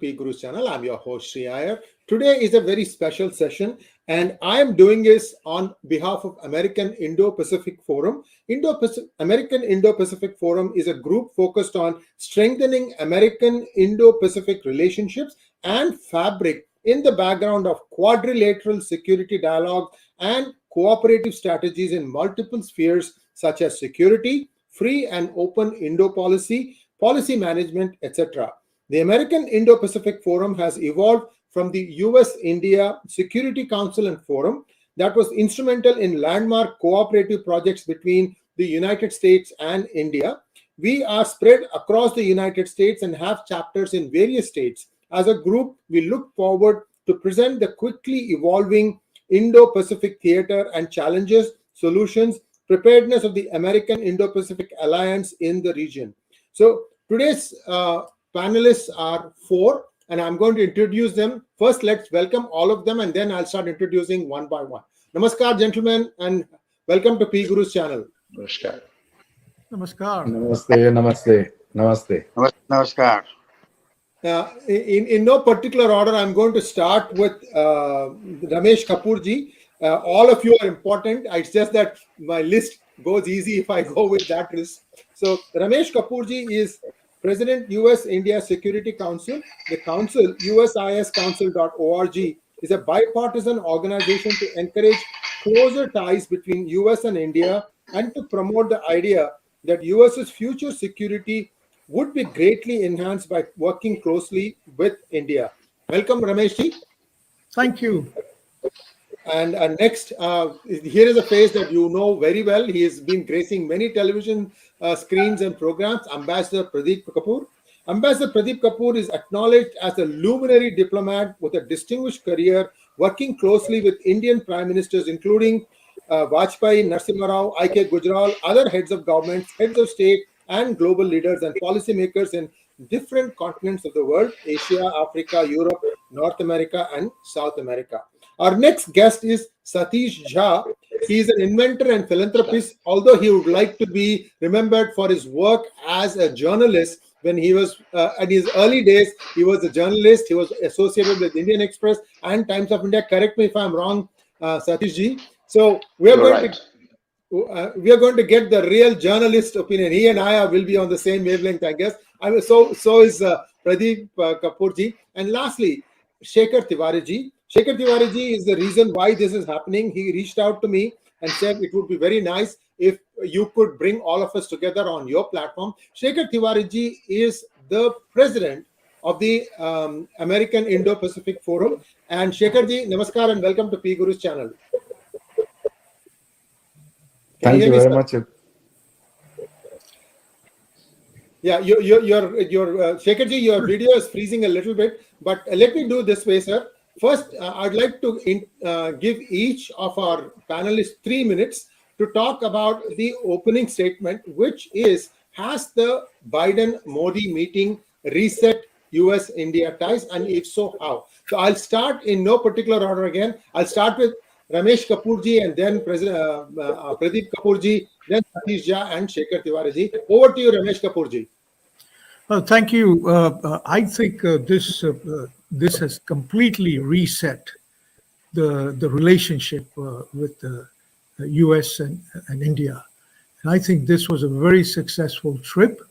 PGurus channel. I'm your host Sri Iyer. Today is a very special session, and I am doing this on behalf of American Indo-Pacific Forum. American Indo-Pacific Forum is a group focused on strengthening American Indo-Pacific relationships and fabric in the background of quadrilateral security dialogue and cooperative strategies in multiple spheres such as security, free and open Indo-policy, policy management, etc. The American Indo-Pacific Forum has evolved from the US-India Security Council and Forum that was instrumental in landmark cooperative projects between the United States and India. We are spread across the United States and have chapters in various states. As a group, we look forward to present the quickly evolving Indo-Pacific theater and challenges, solutions, preparedness of the American Indo-Pacific Alliance in the region. So today's panelists are four, and I'm going to introduce them. First, let's welcome all of them, and then I'll start introducing one by one. Namaskar, gentlemen, and welcome to PGurus channel. Namaskar. Namaskar. Namaste. Namaste. Namaskar. In no particular order, I'm going to start with Ramesh Kapurji. All of you are important. It's just that my list goes easy if I go with that list. So Ramesh Kapurji is President US-India Security Council. The council, usiscouncil.org, is a bipartisan organization to encourage closer ties between US and India and to promote the idea that US's future security would be greatly enhanced by working closely with India. Welcome, Rameshji. Thank you. And next, here is a face that you know very well. He has been gracing many television screens and programs, Ambassador Pradeep Kapur. Ambassador Pradeep Kapur is acknowledged as a luminary diplomat with a distinguished career, working closely with Indian prime ministers, including Vajpayee, Narasimha Rao, I.K. Gujral, other heads of governments, heads of state, and global leaders and policymakers in different continents of the world: Asia, Africa, Europe, North America, and South America. Our next guest is Satish Jha. He is an inventor and philanthropist, although he would like to be remembered for his work as a journalist. When he was at his early days, he was a journalist. He was associated with Indian Express and Times of India. Correct me if I'm wrong, Satish ji. So we are going to get the real journalist opinion. He and I will be on the same wavelength, I guess. So is Pradeep Kapur ji. And lastly, Shekhar Tiwari ji. Shekhar Tiwari ji is the reason why this is happening. He reached out to me and said it would be very nice if you could bring all of us together on your platform. Shekhar Tiwari ji is the president of the American Indo-Pacific Forum. And Shekhar ji, namaskar and welcome to PGurus channel. Thank you very much. Yeah, your Shekhar ji, your video is freezing a little bit, but let me do this way, sir. First, I'd like to give each of our panelists 3 minutes to talk about the opening statement, which is, has the Biden-Modi meeting reset US-India ties, and if so, how? So I'll start in no particular order again. I'll start with Ramesh Kapurji and then Pradeep Kapurji, then Satish Jha and Shekhar Tiwari ji. Over to you, Ramesh Kapurji. Thank you. I think this has completely reset the relationship with the US and India. And I think this was a very successful trip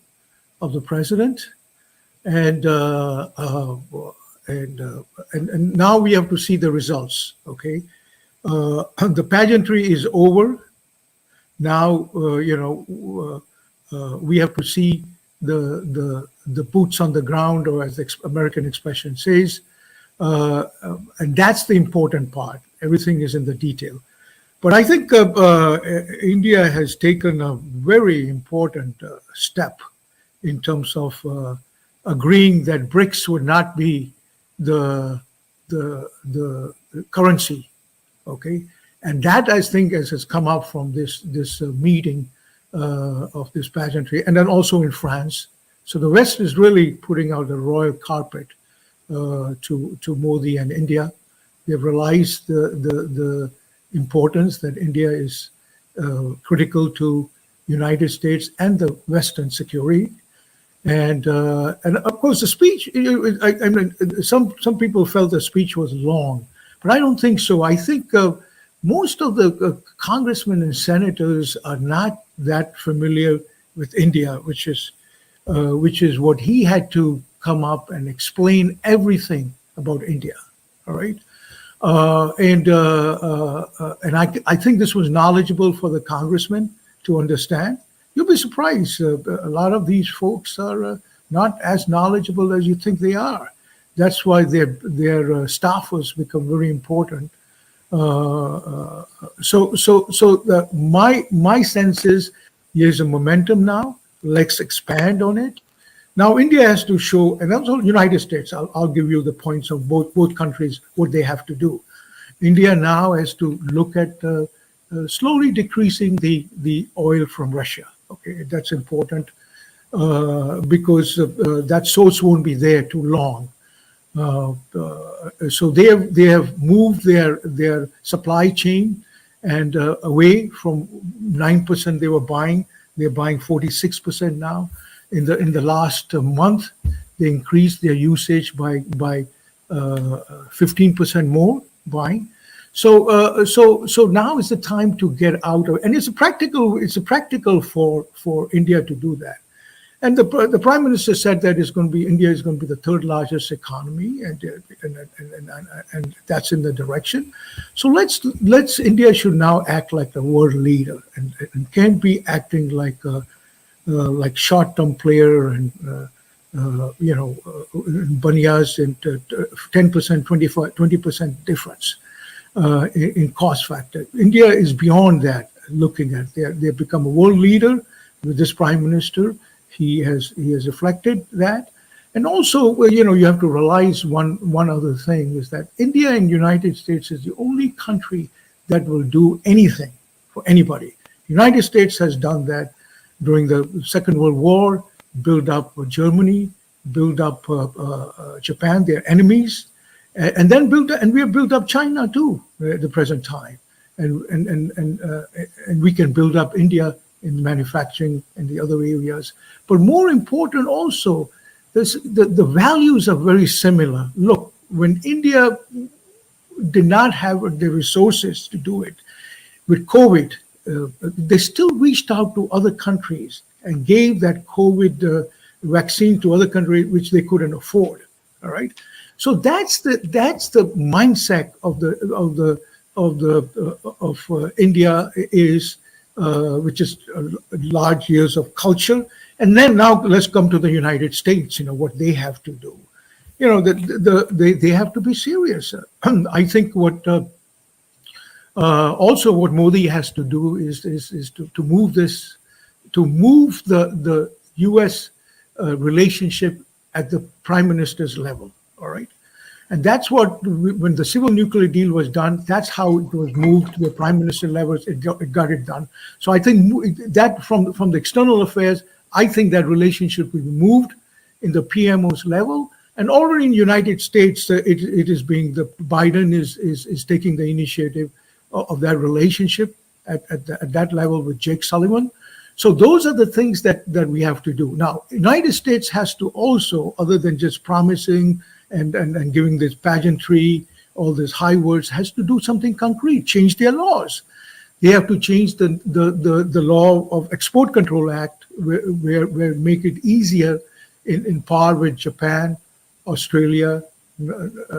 of the president. And now we have to see the results, okay? The pageantry is over. Now, we have to see the boots on the ground, or as the American expression says, and that's the important part. Everything is in the detail. But I think India has taken a very important step in terms of agreeing that BRICS would not be the currency. Okay, and that I think has come up from this meeting of this pageantry, and then also in France. So the West is really putting out the royal carpet to Modi and India. They have realized the importance that India is critical to United States and the Western security. And of course, the speech. I mean, some people felt the speech was long, but I don't think so. I think most of the congressmen and senators are not that familiar with India, which is what he had to come up and explain everything about India. All right. And I think this was knowledgeable for the congressman to understand. You'll be surprised. A lot of these folks are not as knowledgeable as you think they are. That's why their staffers become very important. My sense is there's a momentum now. Let's expand on it. Now India has to show, and also United States. I'll give you the points of both countries what they have to do. India now has to look at slowly decreasing the oil from Russia. Okay, that's important because that source won't be there too long. So they have moved their supply chain and away from 9% they were buying. They're buying 46% now. In the last month, they increased their usage by 15% more buying. So now is the time to get out of, and it's practical for India to do that. And the Prime Minister said that India is going to be the third largest economy, and that's in the direction. So India should now act like a world leader and can't be acting like short-term player and banyas and 10%, 20% difference in cost factor. India is beyond that. Looking at they've become a world leader with this Prime Minister. He has reflected that, and also you have to realize one other thing is that India and United States is the only country that will do anything for anybody. United States has done that during the Second World War, build up Germany, build up Japan, their enemies, and then we have built up China too at the present time, and we can build up India in manufacturing and the other areas. But more important also, the values are very similar. Look, when India did not have the resources to do it with COVID, they still reached out to other countries and gave that COVID vaccine to other countries which they couldn't afford. All right, so that's the mindset of India is. Which is large years of culture. And then now let's come to the United States, what they have to do. They have to be serious. I think what Modi has to do is to move the US relationship at the Prime Minister's level, all right? And that's when the civil nuclear deal was done, that's how it was moved to the Prime Minister levels. It got it done. So I think that from the external affairs, I think that relationship will be moved in the PMO's level. And already in the United States, it is being Biden is taking the initiative of that relationship at that level with Jake Sullivan. So those are the things that we have to do. Now, United States has to also, other than just promising and giving this pageantry, all these high words, has to do something concrete, change their laws. They have to change the law of Export Control Act, where make it easier in par with Japan, Australia,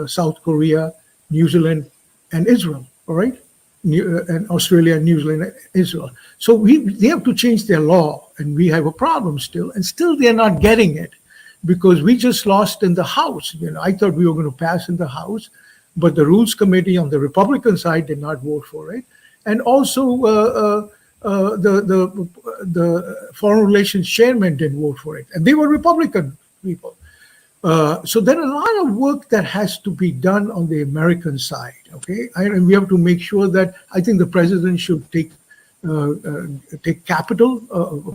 South Korea, New Zealand, and Israel, all right? And Australia, New Zealand, and Israel. So they have to change their law, and we have a problem still, and still they're not getting it. Because we just lost in the House. I thought we were going to pass in the House, but the Rules Committee on the Republican side did not vote for it. And also the Foreign Relations Chairman didn't vote for it. And they were Republican people. So there are a lot of work that has to be done on the American side, okay? And we have to make sure that I think the president should take capital,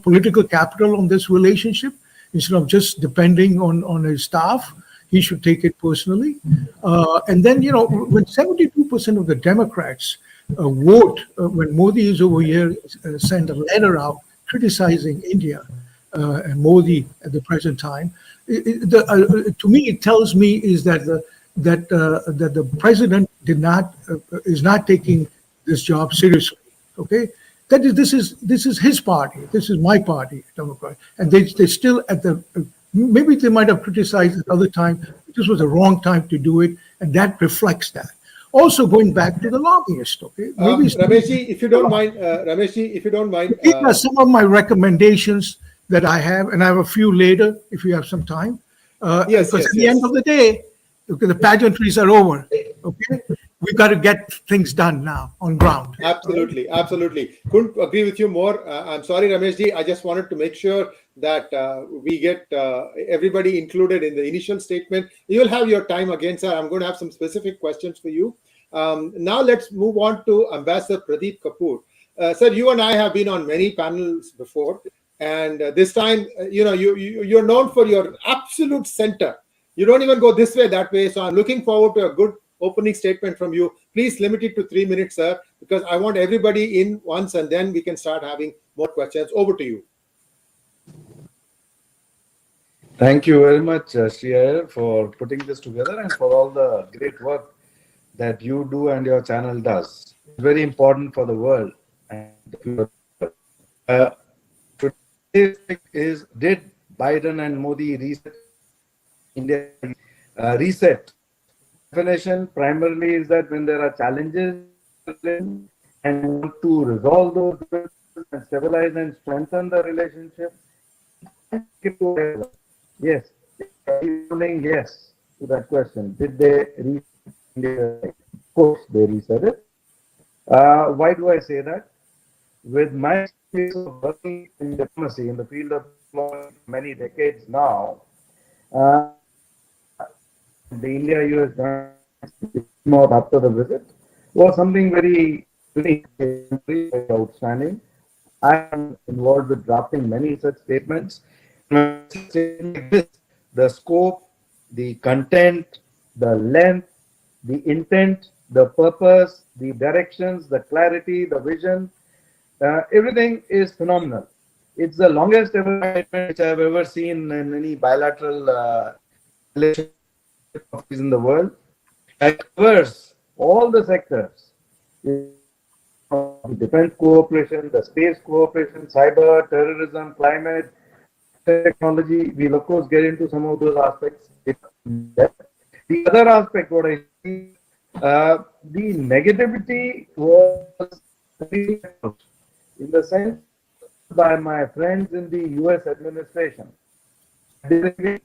political capital on this relationship. Instead of just depending on his staff, he should take it personally. And then, when 72% of the Democrats vote, when Modi is over here, send a letter out criticizing India, and Modi at the present time. To me, it tells me is that the president is not taking this job seriously. Okay, this is his party. This is my party, Democrat, and they still at the maybe they might have criticized at other time. This was the wrong time to do it, and that reflects that. Also, going back to the lobbyist, okay, maybe Rameshji, if you don't mind, Rameshji, if you don't mind, these are some of my recommendations that I have, and I have a few later if you have some time. Yes, Because yes, at the yes. end of the day, okay, the pageantries are over. Okay, we've got to get things done now on ground. Absolutely, absolutely. Couldn't agree with you more. I'm sorry, Rameshji. I just wanted to make sure that we get everybody included in the initial statement. You'll have your time again, sir. I'm going to have some specific questions for you. Now let's move on to Ambassador Pradeep Kapur. Sir, you and I have been on many panels before, and this time, you're known for your absolute center. You don't even go this way, that way. So I'm looking forward to a good opening statement from you. Please limit it to 3 minutes, sir, because I want everybody in once, and then we can start having more questions. Over to you. Thank you very much, Shekhar, for putting this together and for all the great work that you do and your channel does. It's very important for the world. And today's topic is, did Biden and Modi reset India? Reset. Definition primarily is that when there are challenges and want to resolve those and stabilize and strengthen the relationship. Yes, saying yes to that question. Did they reset India? Of course, they reset it. Why do I say that? With my experience of working in diplomacy in the field of many decades now, the India-US joint after the visit was something very unique, very outstanding. I am involved with drafting many such statements. The scope, the content, the length, the intent, the purpose, the directions, the clarity, the vision, everything is phenomenal. It's the longest ever statement which I've ever seen in any bilateral relationship in the world. It covers all the sectors: defense cooperation, the space cooperation, cyber, terrorism, climate, technology. We'll of course get into some of those aspects. The other aspect, what I see, the negativity was in the sense by my friends in the US administration.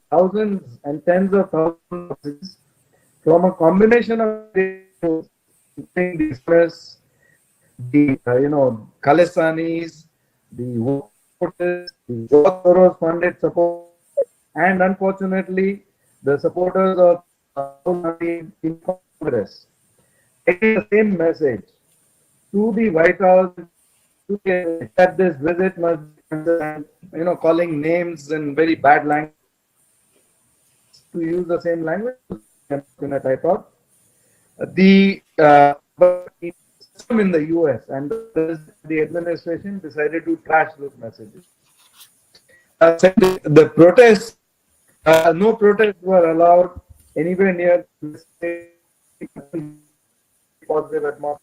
Thousands and tens of thousands from a combination of the Khalistanis, the workers, the Soros funded support, and unfortunately the supporters of in Congress. Taking the same message to the White House that this visit must be, calling names in very bad language, to use the same language. I thought the system in the US and the administration decided to trash those messages. The protests, no protests were allowed anywhere near the positive atmosphere.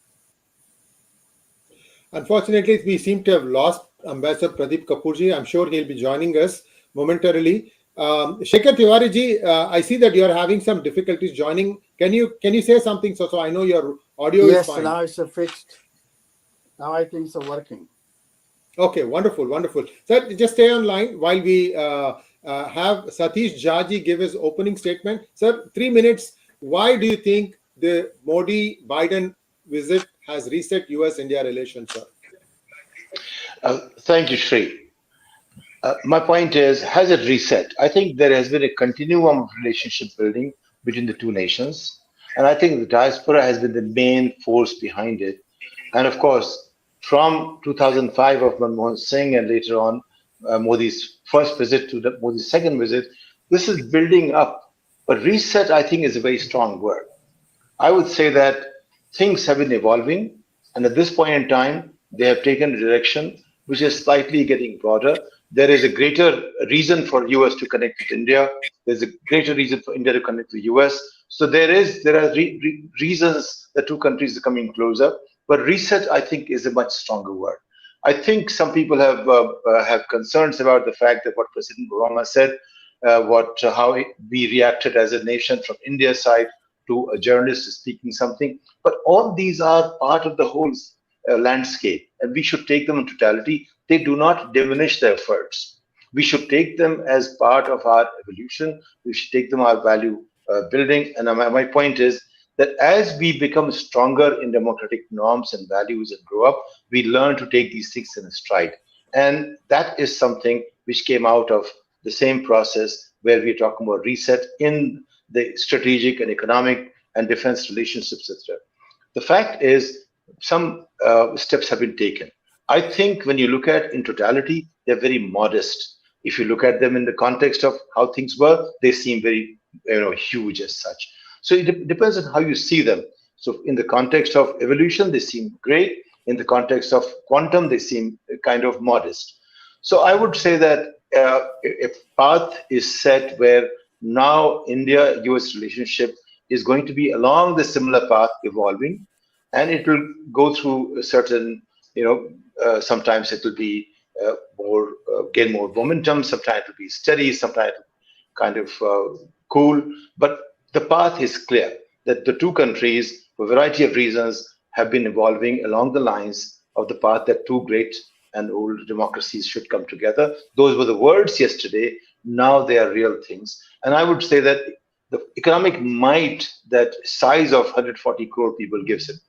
Unfortunately, we seem to have lost Ambassador Pradeep Kapurji. I'm sure he'll be joining us momentarily. Shekhar Tiwari ji, I see that you're having some difficulties joining. Can you say something so I know your audio is fine? Yes, now it's fixed. Now I think it's working. Okay, wonderful, wonderful. Sir, just stay online while we have Satish Jaji give his opening statement. Sir, 3 minutes. Why do you think the Modi-Biden visit has reset US-India relations, sir? Thank you, Sri. My point is, has it reset? I think there has been a continuum of relationship building between the two nations. And I think the diaspora has been the main force behind it. And of course, from 2005 of Manmohan Singh and later on Modi's first visit to Modi's second visit, this is building up. But reset, I think, is a very strong word. I would say that things have been evolving. And at this point in time, they have taken a direction which is slightly getting broader. There is a greater reason for US to connect with India. There's a greater reason for India to connect with the US. So there are reasons the two countries are coming closer. But reset, I think, is a much stronger word. I think some people have concerns about the fact that what President Obama said, how we reacted as a nation from India's side to a journalist speaking something. But all these are part of the whole landscape, and we should take them in totality. They do not diminish the efforts. We should take them as part of our evolution. We should take them our value building. And my point is that as we become stronger in democratic norms and values and grow up, we learn to take these things in a stride. And that is something which came out of the same process where we're talking about reset in the strategic and economic and defense relationships, etc. The fact is, some steps have been taken. I think when you look at in totality, they're very modest. If you look at them in the context of how things were, they seem very huge as such. So it depends on how you see them. So in the context of evolution, they seem great. In the context of quantum, they seem kind of modest. So I would say that a path is set where now India-US relationship is going to be along the similar path evolving, and it will go through a certain, sometimes it will be gain more momentum, sometimes it will be steady, sometimes kind of cool, but the path is clear that the two countries, for a variety of reasons, have been evolving along the lines of the path that two great and old democracies should come together. Those were the words yesterday. Now they are real things. And I would say that the economic might that size of 140 crore people gives it,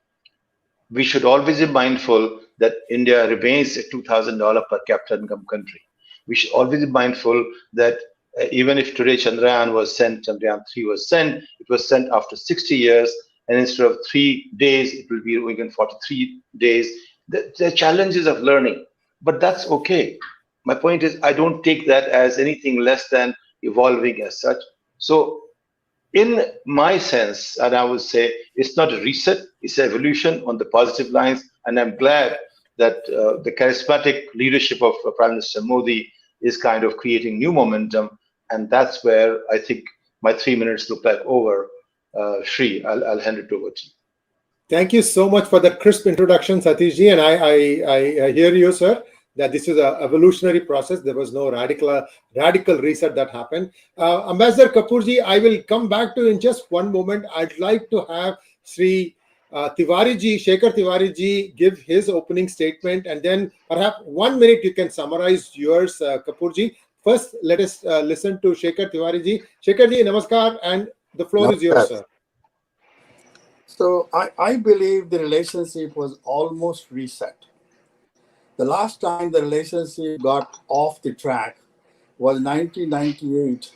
we should always be mindful that India remains a $2,000 per capita income country. We should always be mindful that even if today Chandrayaan 3 was sent, it was sent after 60 years, and instead of 3 days, it will be going in 43 days. There are challenges of learning, but that's okay. My point is, I don't take that as anything less than evolving as such. So in my sense, and I would say it's not a reset, it's an evolution on the positive lines. And I'm glad that the charismatic leadership of Prime Minister Modi is kind of creating new momentum. And that's where I think my 3 minutes look like over. Shri, I'll hand it over to you. Thank you so much for that crisp introduction, Satish ji. And I hear you, sir, that this is an evolutionary process. There was no radical reset that happened. Ambassador Kapur ji, I will come back to you in just one moment. I'd like to have Sri Tiwari ji, Shekhar Tiwari ji, give his opening statement, and then perhaps 1 minute you can summarize yours, Kapur ji. First, let us listen to Shekhar Tiwari ji. Shekhar ji, namaskar, and the floor is yours, sir. So I believe the relationship was almost reset. The last time the relationship got off the track was 1998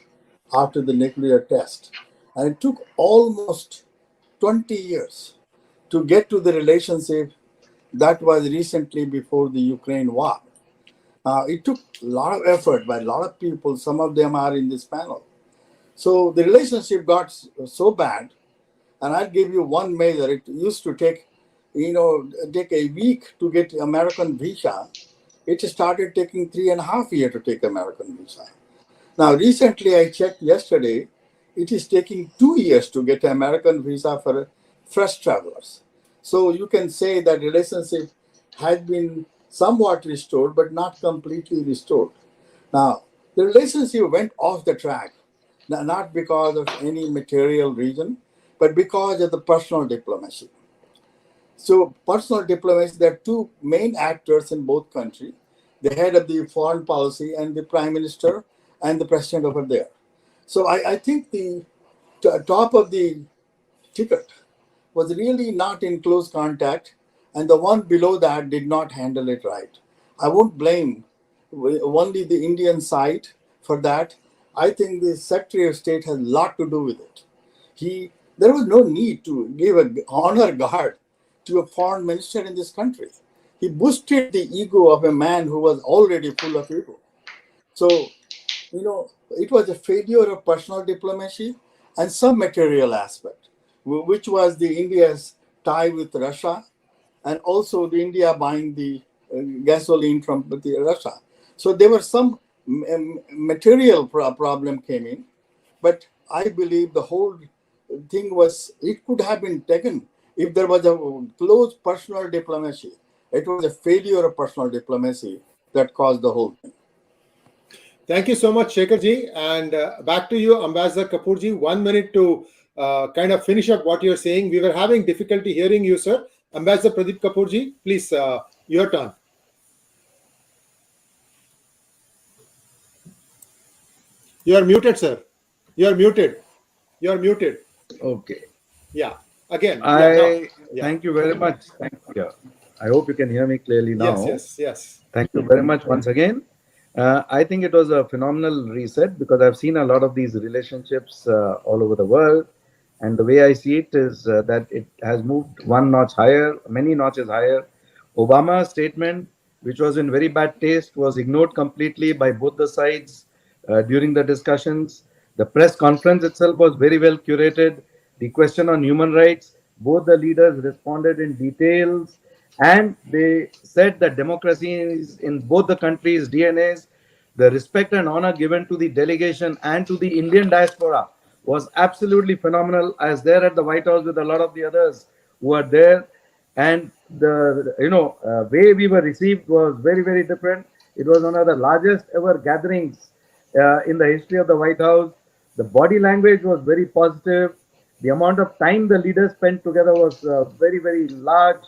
after the nuclear test. And it took almost 20 years to get to the relationship that was recently before the Ukraine war. It took a lot of effort by a lot of people. Some of them are in this panel. So the relationship got so bad, and I'll give you one measure. It used to take a week to get American visa. It started taking 3.5 years to take American visa. Now, recently I checked yesterday, it is taking 2 years to get American visa for fresh travelers. So you can say that relationship has been somewhat restored, but not completely restored. Now, the relationship went off the track, not because of any material reason, but because of the personal diplomacy. So personal diplomacy, there are two main actors in both countries, the head of the foreign policy and the prime minister and the president over there. So I think the top of the ticket was really not in close contact, and the one below that did not handle it right. I won't blame only the Indian side for that. I think the Secretary of State has a lot to do with it. There was no need to give an honor guard to a foreign minister in this country. He boosted the ego of a man who was already full of ego. So, it was a failure of personal diplomacy and some material aspect, which was the India's tie with Russia, and also the India buying the gasoline from Russia. So there were some material problem came in, but I believe the whole thing was, it could have been taken if there was a close personal diplomacy. It was a failure of personal diplomacy that caused the whole thing. Thank you so much, Shekhar ji. And back to you, Ambassador Kapur ji. 1 minute to kind of finish up what you're saying. We were having difficulty hearing you, sir. Ambassador Pradeep Kapur ji, please, your turn. You are muted, sir. You are muted. You are muted. Okay. Yeah. Again. Thank you very much. Thank you. I hope you can hear me clearly now. Yes. Thank you very much once again. I think it was a phenomenal reset because I've seen a lot of these relationships all over the world. And the way I see it is that it has moved one notch higher, many notches higher. Obama's statement, which was in very bad taste, was ignored completely by both the sides during the discussions. The press conference itself was very well curated. The question on human rights, both the leaders responded in details, and they said that democracy is in both the countries' DNAs. The respect and honor given to the delegation and to the Indian diaspora was absolutely phenomenal. I was there at the White House with a lot of the others who are there, and the way we were received was very, very different. It was one of the largest ever gatherings in the history of the White House. The body language was very positive. The amount of time the leaders spent together was very, very large.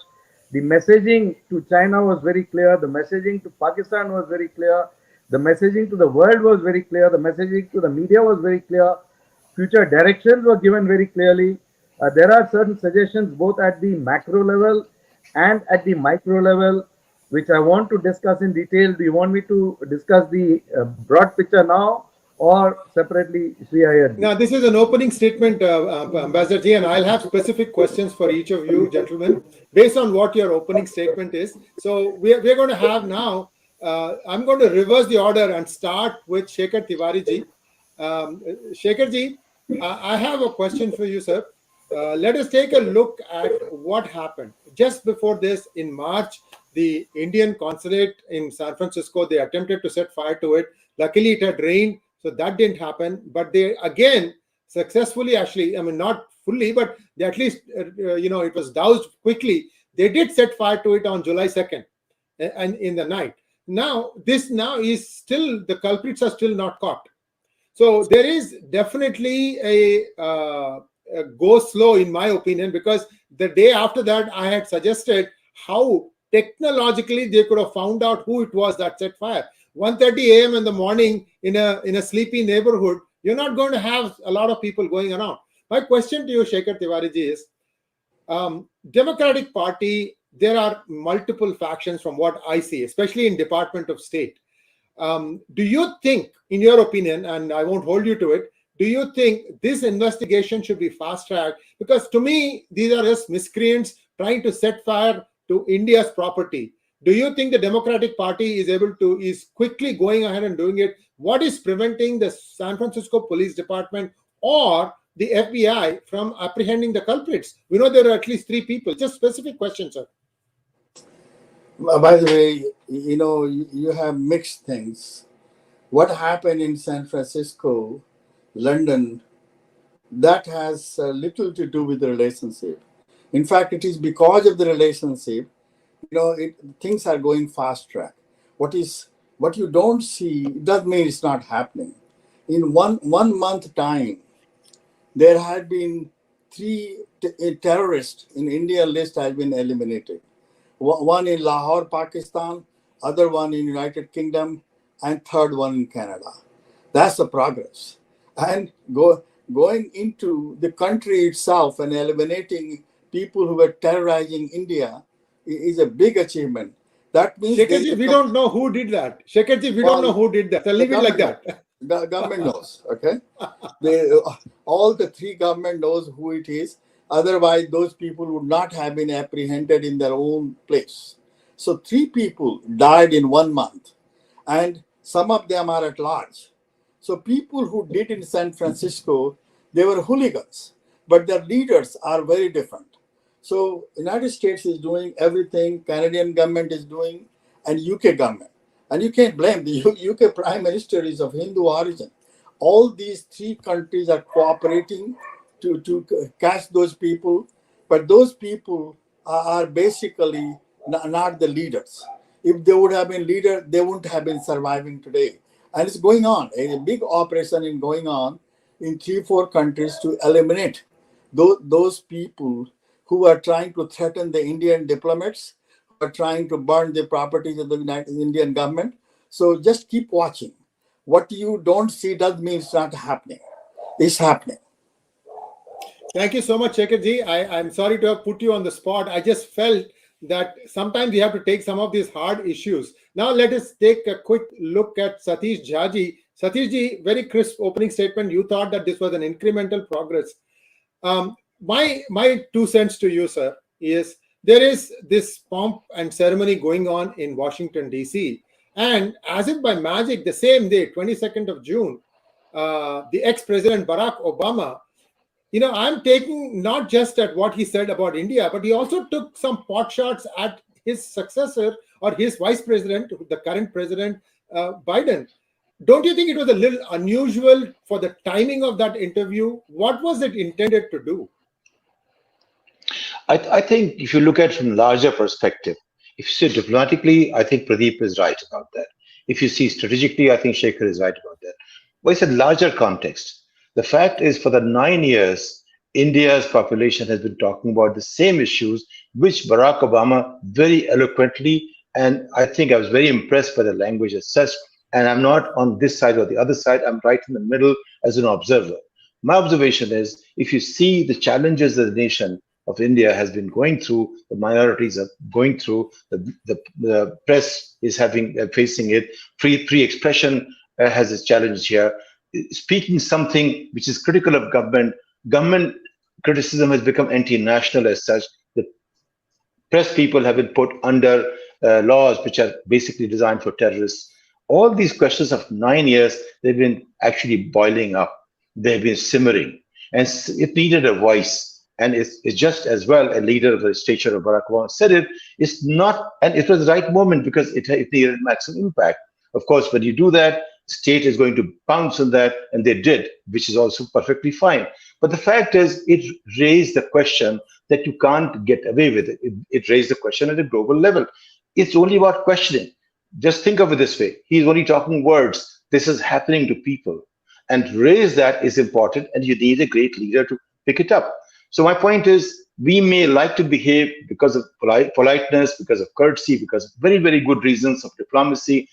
The messaging to China was very clear. The messaging to Pakistan was very clear. The messaging to the world was very clear. The messaging to the media was very clear. Future directions were given very clearly. There are certain suggestions both at the macro level and at the micro level, which I want to discuss in detail. Do you want me to discuss the broad picture now or separately, Sri Iyer? Now, this is an opening statement, Ambassador Ji, and I'll have specific questions for each of you, gentlemen, based on what your opening statement is. So we're going to have now, I'm going to reverse the order and start with Shekhar Tiwari Ji. Shekhar Ji, I have a question for you, sir. Let us take a look at what happened. Just before this, in March, the Indian consulate in San Francisco, they attempted to set fire to it. Luckily, it had rained, so that didn't happen. But they, again, successfully, actually, I mean, not fully, but they at least, it was doused quickly. They did set fire to it on July 2nd and in the night. Now, this now is still, the culprits are still not caught. So there is definitely a go slow, in my opinion, because the day after that, I had suggested how technologically they could have found out who it was that set fire. 1:30 a.m. in the morning in a sleepy neighborhood, you're not going to have a lot of people going around. My question to you, Shekhar Tiwari ji, is Democratic Party, there are multiple factions from what I see, especially in Department of State. Do you think, in your opinion, and I won't hold you to it, do you think this investigation should be fast-tracked? Because to me, these are just miscreants trying to set fire to India's property. Do you think the Democratic Party is quickly going ahead and doing it? What is preventing the San Francisco Police Department or the FBI from apprehending the culprits? We know there are at least 3 people. Just specific questions, sir. By the way, you have mixed things. What happened in San Francisco, London, that has little to do with the relationship. In fact, it is because of the relationship, things are going fast track. What you don't see, it doesn't mean it's not happening. In one month time, there had been 3 terrorists in India list has been eliminated. One in Lahore, Pakistan, other one in United Kingdom, and third one in Canada. That's the progress. And going into the country itself and eliminating people who were terrorizing India is a big achievement. That means Shekharji, we don't know who did that. Shekharji, we don't know who did that. So leave it like that. The government knows, okay? All the 3 government knows who it is. Otherwise, those people would not have been apprehended in their own place. So 3 people died in 1 month, and some of them are at large. So people who did in San Francisco, they were hooligans, but their leaders are very different. So United States is doing everything, Canadian government is doing, and UK government. And you can't blame the UK Prime Minister is of Hindu origin. All these three countries are cooperating to catch those people, but those people are basically not the leaders. If they would have been leaders, they wouldn't have been surviving today. And it's going on. A big operation is going on in 3-4 countries to eliminate those people who are trying to threaten the Indian diplomats, who are trying to burn the properties of the Indian government. So just keep watching. What you don't see doesn't mean it's not happening. It's happening. Thank you so much, Shekharji. I'm sorry to have put you on the spot. I just felt that sometimes we have to take some of these hard issues. Now let us take a quick look at Satish Jhaji. Satishji, very crisp opening statement. You thought that this was an incremental progress. My 2 cents to you, sir, is there is this pomp and ceremony going on in Washington, D.C. And as if by magic, the same day, 22nd of June, the ex-president Barack Obama, I'm taking not just at what he said about India, but he also took some pot shots at his successor or his vice president, the current president, Biden. Don't you think it was a little unusual for the timing of that interview? What was it intended to do? I think if you look at it from larger perspective, if you see diplomatically, I think Pradeep is right about that. If you see strategically, I think Shekhar is right about that. But it's a larger context. The fact is, for the 9 years, India's population has been talking about the same issues, which Barack Obama very eloquently, and I think I was very impressed by the language as such. And I'm not on this side or the other side, I'm right in the middle as an observer. My observation is, if you see the challenges that the nation of India has been going through, the minorities are going through, the press is facing it, free expression has its challenge here. Speaking something which is critical of government criticism has become anti-national as such. The press people have been put under laws which are basically designed for terrorists. All these questions of 9 years, they've been actually boiling up. They've been simmering. And it needed a voice. And it's just as well a leader of the stature of Barack Obama said it. It's not, and it was the right moment because it needed maximum impact. Of course, when you do that, state is going to pounce on that, and they did, which is also perfectly fine. But the fact is, it raised the question that you can't get away with it. It raised the question at a global level. It's only about questioning. Just think of it this way. He's only talking words. This is happening to people. And raise that is important, and you need a great leader to pick it up. So my point is, we may like to behave because of politeness, because of courtesy, because of very, very good reasons of diplomacy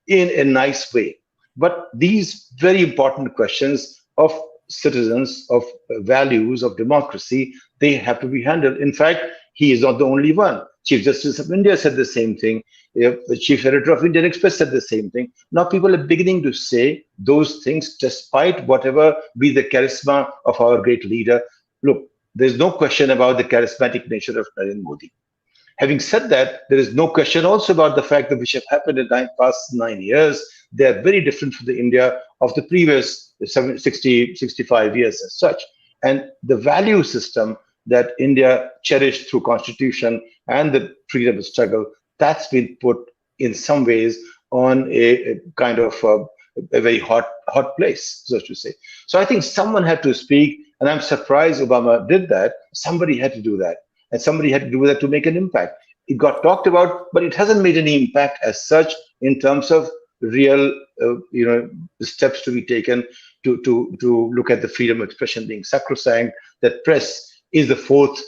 in a nice way. But these very important questions of citizens, of values, of democracy, they have to be handled. In fact, he is not the only one. Chief Justice of India said the same thing. The Chief Editor of Indian Express said the same thing. Now people are beginning to say those things despite whatever be the charisma of our great leader. Look, there's no question about the charismatic nature of Narendra Modi. Having said that, there is no question also about the fact that which have happened in the past 9 years. They are very different from the India of the previous 65 years as such. And the value system that India cherished through constitution and the freedom struggle, that's been put in some ways on a kind of a very hot place, so to say. So I think someone had to speak, and I'm surprised Obama did that. Somebody had to do that, and somebody had to do that to make an impact. It got talked about, but it hasn't made any impact as such in terms of real, steps to be taken to look at the freedom of expression being sacrosanct. That press is the fourth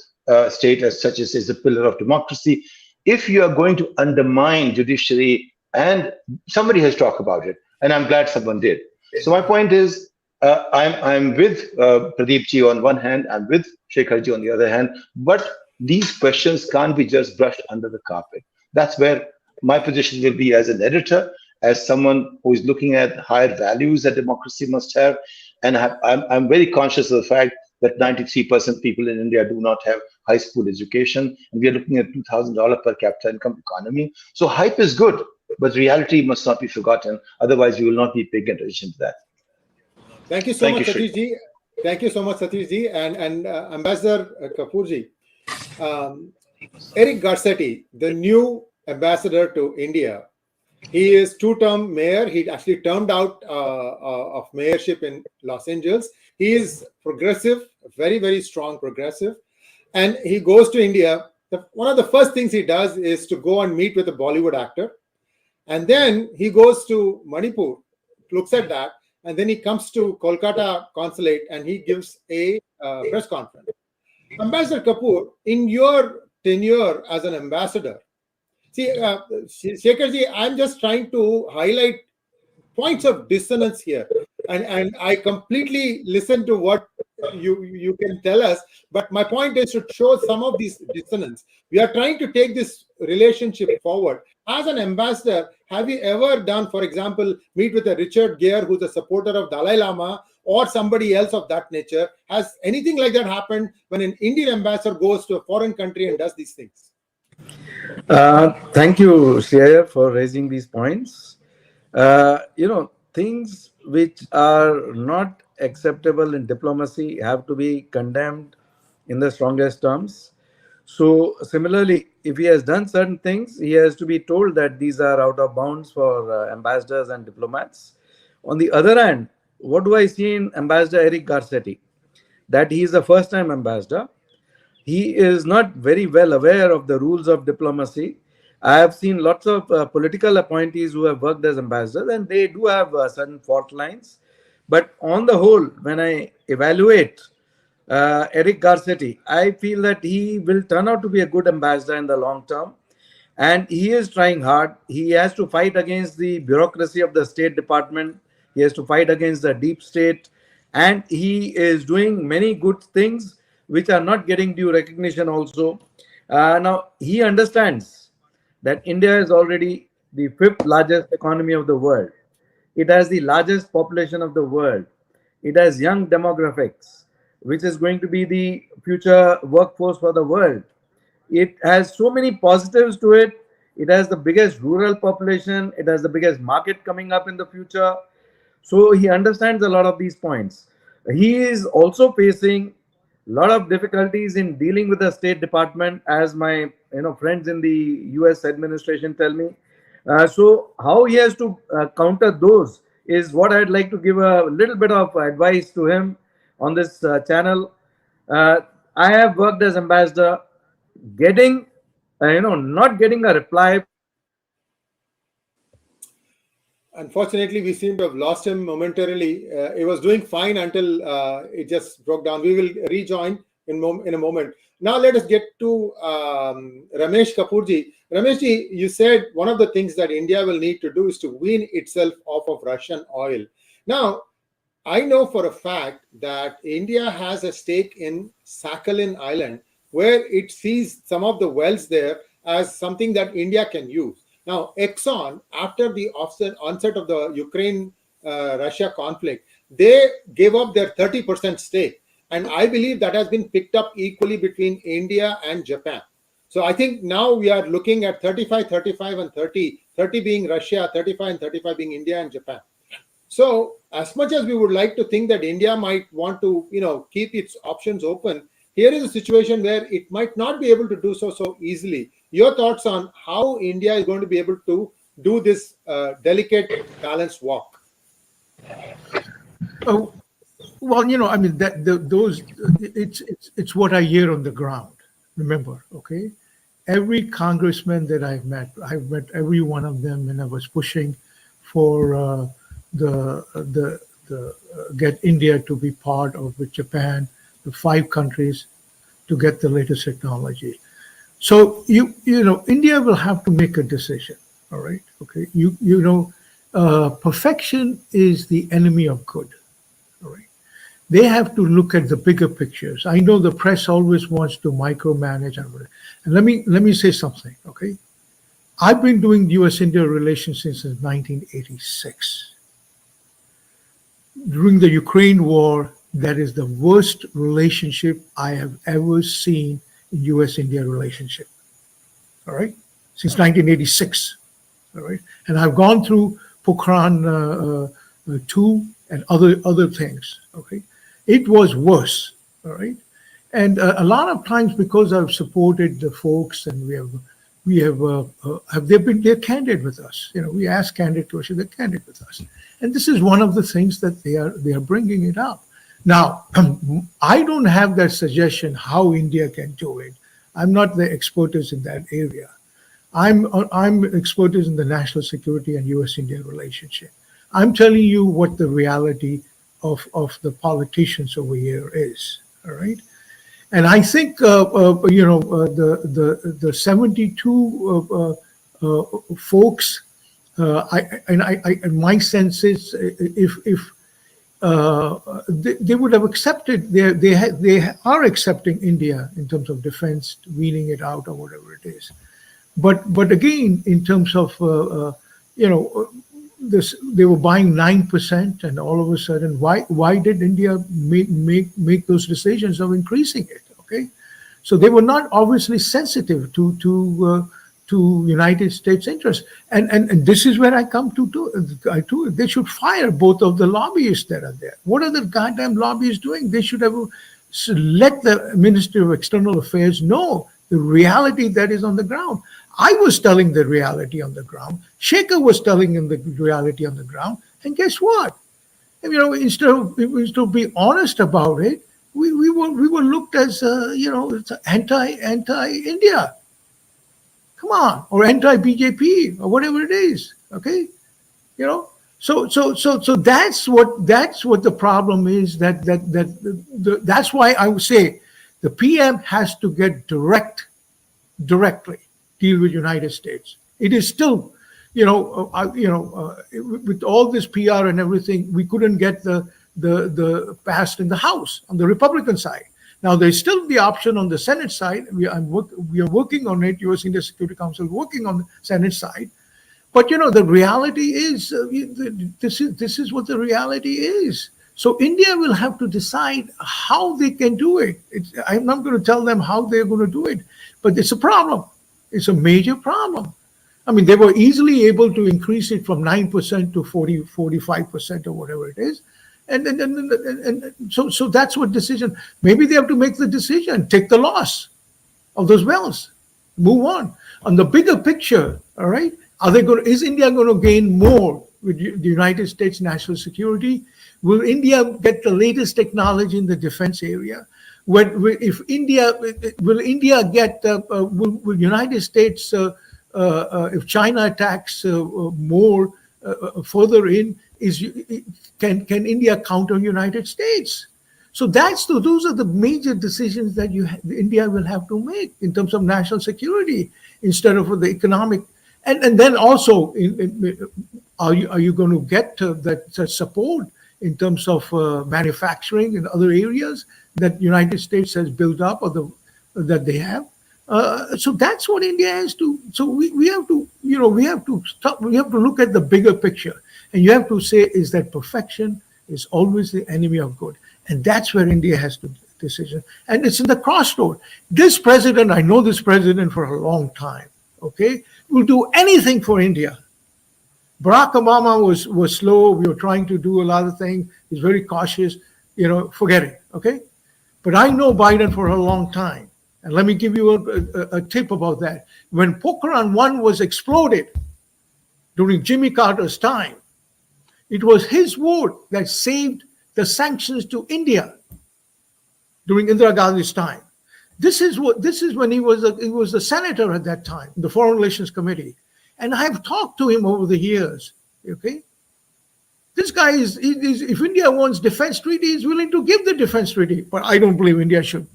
state as such, is the pillar of democracy. If you are going to undermine judiciary, and somebody has talked about it, and I'm glad someone did. So my point is, I'm with Pradeep ji on one hand, I'm with Shekhar ji on the other hand, but these questions can't be just brushed under the carpet. That's where my position will be as an editor, as someone who is looking at higher values that democracy must have. And I'm very conscious of the fact that 93% people in India do not have high school education, and we are looking at $2,000 per capita income economy. So hype is good, but reality must not be forgotten. Otherwise, we will not be paying attention to that. Thank you so much, Satish ji. Thank you so much, Satish ji, and Ambassador Kapur ji. Eric Garcetti, the new ambassador to India, He is two-term mayor. He actually termed out of mayorship in Los Angeles. He is progressive, very, very strong progressive. And he goes to India. One of the first things he does is to go and meet with a Bollywood actor. And then he goes to Manipur, looks at that, and then he comes to Kolkata consulate and he gives a press conference. Ambassador Kapur, in your tenure as an ambassador, see, Shekharji, I'm just trying to highlight points of dissonance here, and I completely listen to what you can tell us. But my point is to show some of these dissonance. We are trying to take this relationship forward. As an ambassador, have you ever done, for example, meet with a Richard Gere, who's a supporter of Dalai Lama, or somebody else of that nature? Has anything like that happened when an Indian ambassador goes to a foreign country and does these things? Thank you, Shekhar, for raising these points. Things which are not acceptable in diplomacy have to be condemned in the strongest terms. So, similarly, if he has done certain things, he has to be told that these are out of bounds for ambassadors and diplomats. On the other hand, what do I see in Ambassador Eric Garcetti? That he is a first time ambassador. He is not very well aware of the rules of diplomacy. I have seen lots of political appointees who have worked as ambassadors, and they do have certain fault lines. But on the whole, when I evaluate Eric Garcetti, I feel that he will turn out to be a good ambassador in the long term. And he is trying hard. He has to fight against the bureaucracy of the State Department. He has to fight against the deep state. And he is doing many good things which are not getting due recognition also. Now, he understands that India is already the fifth largest economy of the world. It has the largest population of the world. It has young demographics, which is going to be the future workforce for the world. It has so many positives to it. It has the biggest rural population. It has the biggest market coming up in the future. So he understands a lot of these points. He is also facing a lot of difficulties in dealing with the State Department, as my friends in the US administration tell me. So how he has to counter those is what I'd like to give a little bit of advice to him on this channel. I have worked as ambassador, getting, not getting a reply. Unfortunately, we seem to have lost him momentarily. He was doing fine until it just broke down. We will rejoin in a moment. Now let us get to Ramesh Kapurji. Rameshji, you said one of the things that India will need to do is to wean itself off of Russian oil. Now, I know for a fact that India has a stake in Sakhalin Island, where it sees some of the wells there as something that India can use. Now, Exxon, after the onset of the Ukraine-Russia conflict, they gave up their 30% stake. And I believe that has been picked up equally between India and Japan. So I think now we are looking at 35, 35, and 30, 30 being Russia, 35 and 35 being India and Japan. So as much as we would like to think that India might want to, keep its options open, here is a situation where it might not be able to do so easily. Your thoughts on how India is going to be able to do this delicate balanced walk? Oh, well, it's what I hear on the ground. Remember, okay? Every congressman that I've met every one of them, and I was pushing for the get India to be part of with Japan, the 5 countries to get the latest technology. So India will have to make a decision. All right, okay. Perfection is the enemy of good. All right, they have to look at the bigger pictures. I know the press always wants to micromanage, and let me say something. Okay, I've been doing U.S.-India relations since 1986. During the Ukraine war, that is the worst relationship I have ever seen in U.S.-India relationship. All right, since 1986. All right, and I've gone through Pokhran 2 and other things. Okay, it was worse. All right, and a lot of times because I've supported the folks and we have We have they been they're candid with us. We ask candid questions. They're candid with us, and this is one of the things that they are bringing it up. Now, I don't have that suggestion how India can do it. I'm not the expertise in that area. I'm expertise in the national security and U.S.-India relationship. I'm telling you what the reality of the politicians over here is. All right. And I think the 72 folks. And my sense is if they would have accepted, they are accepting India in terms of defense, weaning it out or whatever it is. But again, in terms of this, they were buying 9%, and all of a sudden, why did India make those decisions of increasing it? Okay, so they were not obviously sensitive to United States interests, and this is where I come to they should fire both of the lobbyists that are there. What are the goddamn lobbyists doing? They should have let the Ministry of External Affairs know the reality that is on the ground. I was telling the reality on the ground. Shekhar was telling him the reality on the ground. And guess what? Instead of being honest about it, we were looked as it's anti-India. Come on, or anti-BJP or whatever it is. Okay, So that's what the problem is. That's why I would say the PM has to get directly deal with United States. It is still, with all this PR and everything, we couldn't get the passed in the House on the Republican side. Now there's still the option on the Senate side. We are working on it. U.S. India Security Council working on the Senate side. But the reality is this is what the reality is. So India will have to decide how they can do it. I'm not going to tell them how they're going to do it, but it's a problem. It's a major problem. I mean, they were easily able to increase it from 9% to 45% or whatever it is. And so that's what decision. Maybe they have to make the decision, take the loss of those wells, move on the bigger picture. All right, is India going to gain more with the United States national security? Will India get the latest technology in the defense area? Will India get? Will United States, if China attacks more further in, can India counter United States? So those are the major decisions that India will have to make in terms of national security instead of the economic. And then also, are you going to get that support in terms of manufacturing in other areas that United States has built up or that they have? So that's what India has to. So we have to, we have to look at the bigger picture, and you have to say is that perfection is always the enemy of good, and that's where India has to decision, and it's in the crossroad. This president, I know this president for a long time. Okay, will do anything for India. Barack Obama was slow. We were trying to do a lot of things. He's very cautious. Forget it. Okay, but I know Biden for a long time. And let me give you a tip about that. When Pokhran 1 was exploded during Jimmy Carter's time, it was his vote that saved the sanctions to India during Indira Gandhi's time. This is when he was a senator at that time, the Foreign Relations Committee. And I have talked to him over the years. Okay, this guy is if India wants defense treaty, he's willing to give the defense treaty. But I don't believe India should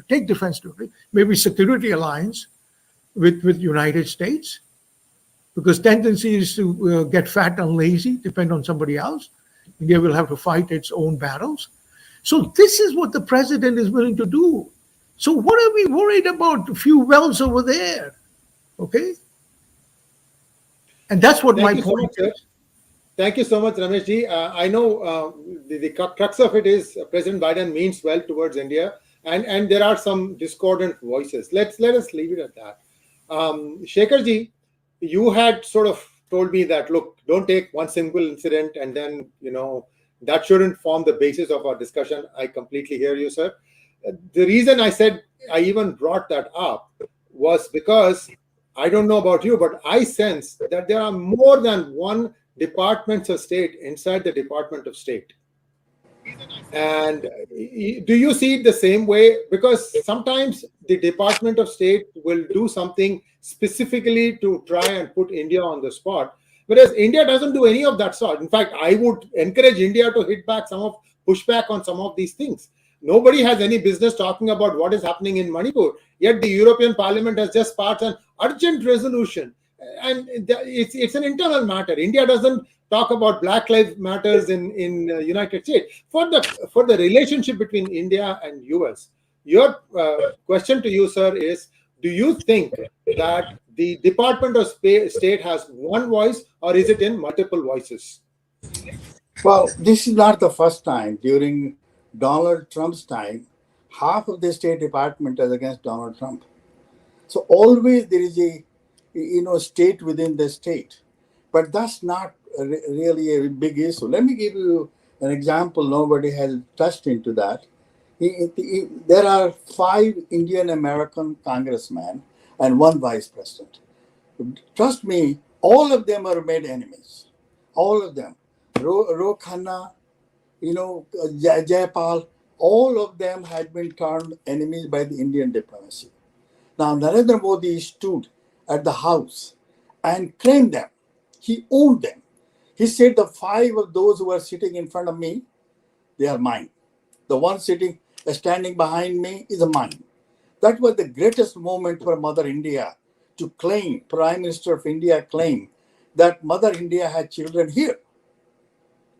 take defense treaty. Maybe security alliance with United States, because tendency is to get fat and lazy, depend on somebody else. India will have to fight its own battles. So this is what the president is willing to do. So what are we worried about? A few wells over there, okay? And that's what my point is. Thank you so much, Ramesh ji. I know the crux of it is President Biden means well towards India, and there are some discordant voices. Let us leave it at that. Shekhar ji, you had sort of told me that, look, don't take one single incident and then, that shouldn't form the basis of our discussion. I completely hear you, sir. The reason I said I even brought that up was because I don't know about you, but I sense that there are more than one departments of state inside the Department of State. And do you see it the same way? Because sometimes the Department of State will do something specifically to try and put India on the spot, whereas India doesn't do any of that sort. In fact, I would encourage India to hit back push back on some of these things. Nobody has any business talking about what is happening in Manipur. Yet the European Parliament has just passed an urgent resolution, and it's an internal matter. India doesn't talk about Black Lives Matters in United States. For the relationship between India and US, your question to you, sir, is: do you think that the Department of State has one voice, or is it in multiple voices? Well, this is not the first time. During Donald Trump's time, half of the State Department is against Donald Trump. So always there is a state within the state, but that's not really a big issue. Let me give you an example. Nobody has touched into that. There are 5 Indian American congressmen and 1 vice president. Trust me, all of them are made enemies. All of them. Ro Khanna, Jayapal, all of them had been turned enemies by the Indian diplomacy. Now, Narendra Modi stood at the house and claimed them. He owned them. He said the 5 of those who are sitting in front of me, they are mine. The one standing behind me is mine. That was the greatest moment for Mother India to claim, Prime Minister of India claimed that Mother India had children here.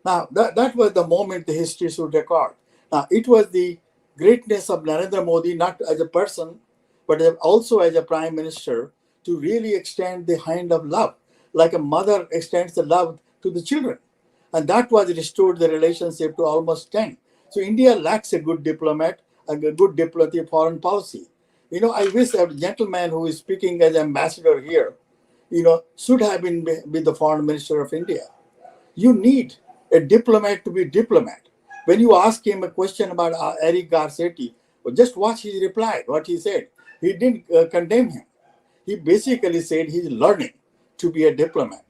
Now, that was the moment the history should record. Now, it was the greatness of Narendra Modi, not as a person, but also as a Prime Minister, to really extend the hand of love, like a mother extends the love to the children. And that was restored the relationship to almost 10. So India lacks a good diplomat, a good diplomatic foreign policy. I wish a gentleman who is speaking as ambassador here, should have been with the foreign minister of India. You need a diplomat to be diplomat. When you ask him a question about Eric Garcetti, just watch his reply, what he said. He didn't condemn him. He basically said he's learning to be a diplomat.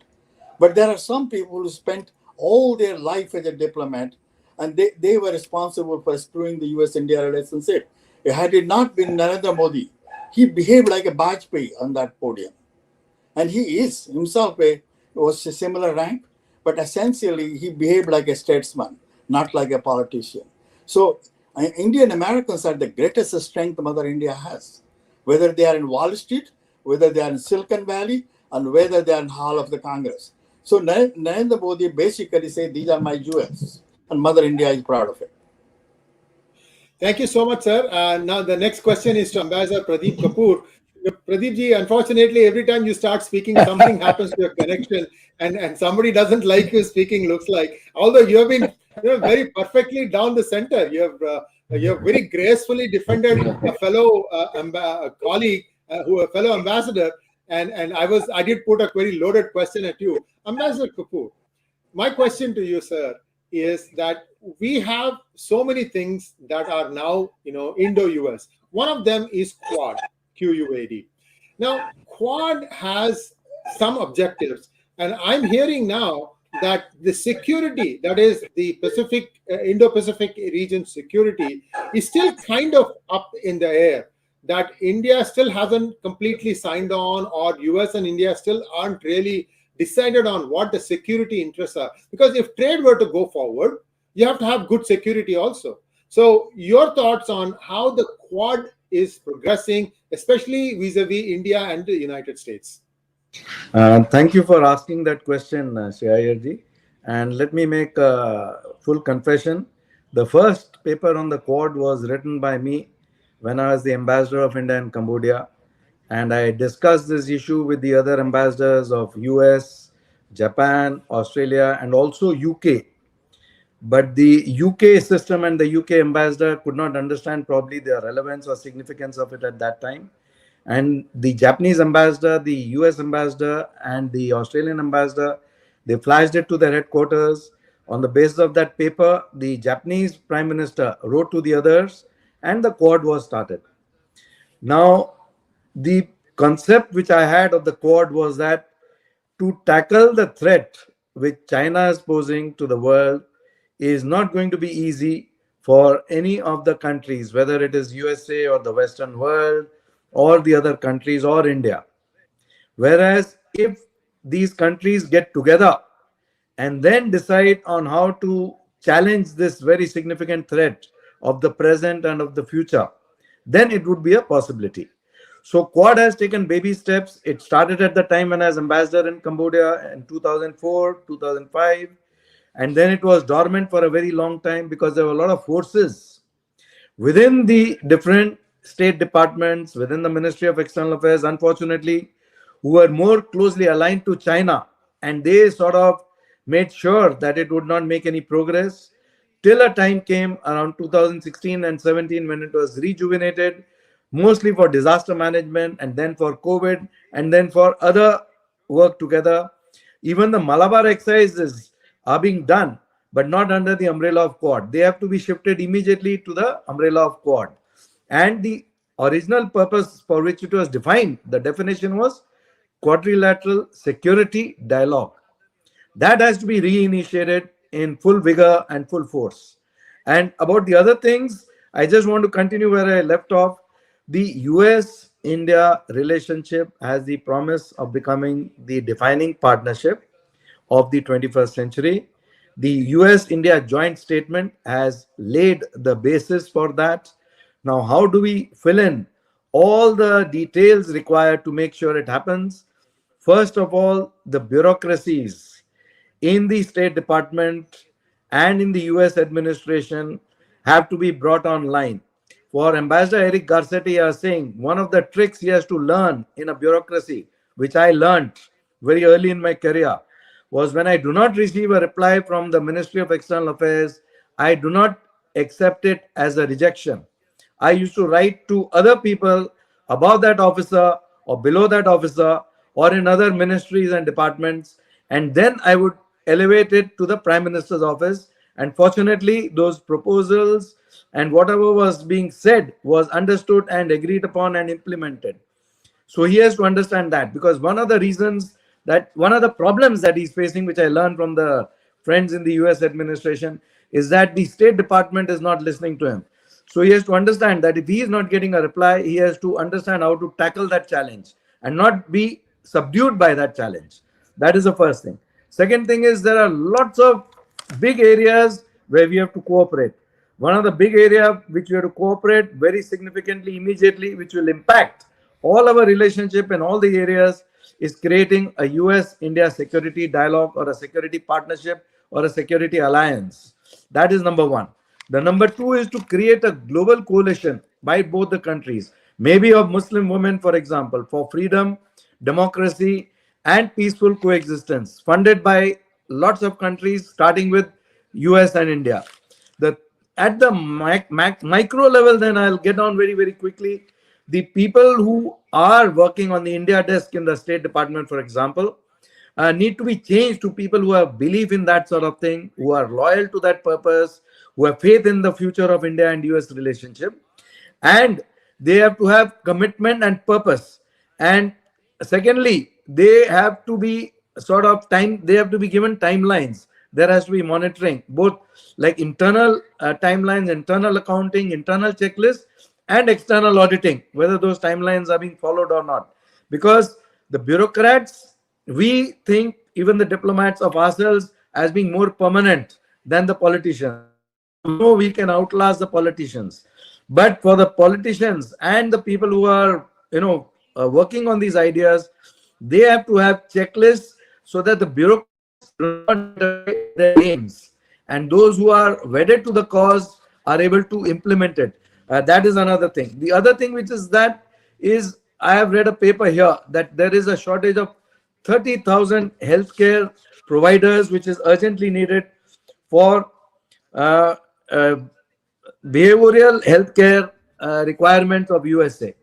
But there are some people who spent all their life as a diplomat, and they were responsible for screwing the US-India relationship. Had it not been Narendra Modi, he behaved like a Bajpayee on that podium. And he is himself was a similar rank, but essentially he behaved like a statesman, not like a politician. So Indian Americans are the greatest strength Mother India has, whether they are in Wall Street, whether they are in Silicon Valley, and whether they are in Hall of the Congress. So Narendra Modi basically said, these are my jewels, and Mother India is proud of it. Thank you so much, sir. Now the next question is to Ambassador Pradeep Kapur. Pradeep ji, unfortunately, every time you start speaking, something happens to your connection, and somebody doesn't like you speaking, looks like. Although you have been very perfectly down the center. You have very gracefully defended a fellow colleague, a fellow ambassador, and I did put a very loaded question at you. Ambassador Kapur, my question to you, sir, is that we have so many things that are now, Indo-US. One of them is Quad, QUAD. Now, Quad has some objectives, and I'm hearing now that the security, that is the Indo-Pacific region security, is still kind of up in the air. That India still hasn't completely signed on, or US and India still aren't really decided on what the security interests are. Because if trade were to go forward, you have to have good security also. So your thoughts on how the Quad is progressing, especially vis-a-vis India and the United States? Thank you for asking that question, Shekhar. And let me make a full confession. The first paper on the Quad was written by me when I was the ambassador of India in Cambodia. And I discussed this issue with the other ambassadors of US, Japan, Australia, and also UK. But the UK system and the UK ambassador could not understand probably the relevance or significance of it at that time. And the Japanese ambassador, the US ambassador, and the Australian ambassador, they flashed it to their headquarters. On the basis of that paper, the Japanese Prime Minister wrote to the others, and the Quad was started. Now, the concept which I had of the Quad was that to tackle the threat which China is posing to the world is not going to be easy for any of the countries, whether it is USA or the Western world or the other countries or India. Whereas if these countries get together and then decide on how to challenge this very significant threat of the present and of the future, then it would be a possibility. So Quad has taken baby steps. It started at the time when I was ambassador in Cambodia in 2004, 2005, and then it was dormant for a very long time because there were a lot of forces within the different state departments, within the Ministry of External Affairs, unfortunately, who were more closely aligned to China, and they sort of made sure that it would not make any progress till a time came around 2016 and 17 when it was rejuvenated, mostly for disaster management and then for COVID and then for other work together. Even the Malabar exercises are being done, but not under the umbrella of Quad. They have to be shifted immediately to the umbrella of Quad. And the original purpose for which it was defined, the definition was quadrilateral security dialogue. That has to be reinitiated in full vigor and full force. And about the other things, I just want to continue where I left off. The US India relationship has the promise of becoming the defining partnership of the 21st century. The US India joint statement has laid the basis for that. Now, how do we fill in all the details required to make sure it happens? First of all, the bureaucracies in the State Department and in the US administration have to be brought online. For Ambassador Eric Garcetti, I was saying one of the tricks he has to learn in a bureaucracy, which I learned very early in my career, was when I do not receive a reply from the Ministry of External Affairs, I do not accept it as a rejection. I used to write to other people above that officer or below that officer or in other ministries and departments, and then I would elevate it to the Prime Minister's office. And fortunately, those proposals and whatever was being said was understood and agreed upon and implemented. So he has to understand that, because one of the reasons that one of the problems that he's facing, which I learned from the friends in the US administration, is that the State Department is not listening to him. So he has to understand that if he is not getting a reply, he has to understand how to tackle that challenge and not be subdued by that challenge. That is the first thing. Second thing is there are lots of big areas where we have to cooperate. One of the big area which we have to cooperate very significantly, immediately, which will impact all our relationship in all the areas, is creating a US-India security dialogue or a security partnership or a security alliance. That is number one. The number two is to create a global coalition by both the countries, maybe of Muslim women, for example, for freedom, democracy, and peaceful coexistence, funded by lots of countries, starting with US and India. At the micro level, then I'll get on very, very quickly. The people who are working on the India desk in the State Department, for example, need to be changed to people who have belief in that sort of thing, who are loyal to that purpose, who have faith in the future of India and US relationship. And they have to have commitment and purpose. And secondly, they have to be they have to be given timelines. There has to be monitoring, both like internal timelines, internal accounting, internal checklists, and external auditing, whether those timelines are being followed or not. Because the bureaucrats, we think, even the diplomats of ourselves, as being more permanent than the politicians. We know we can outlast the politicians. But for the politicians and the people who are, working on these ideas, they have to have checklists so that the bureaucrats do not their names, and those who are wedded to the cause are able to implement it. That is another thing. The other thing which is I have read a paper here that there is a shortage of 30,000 healthcare providers, which is urgently needed for behavioral healthcare requirements of USA.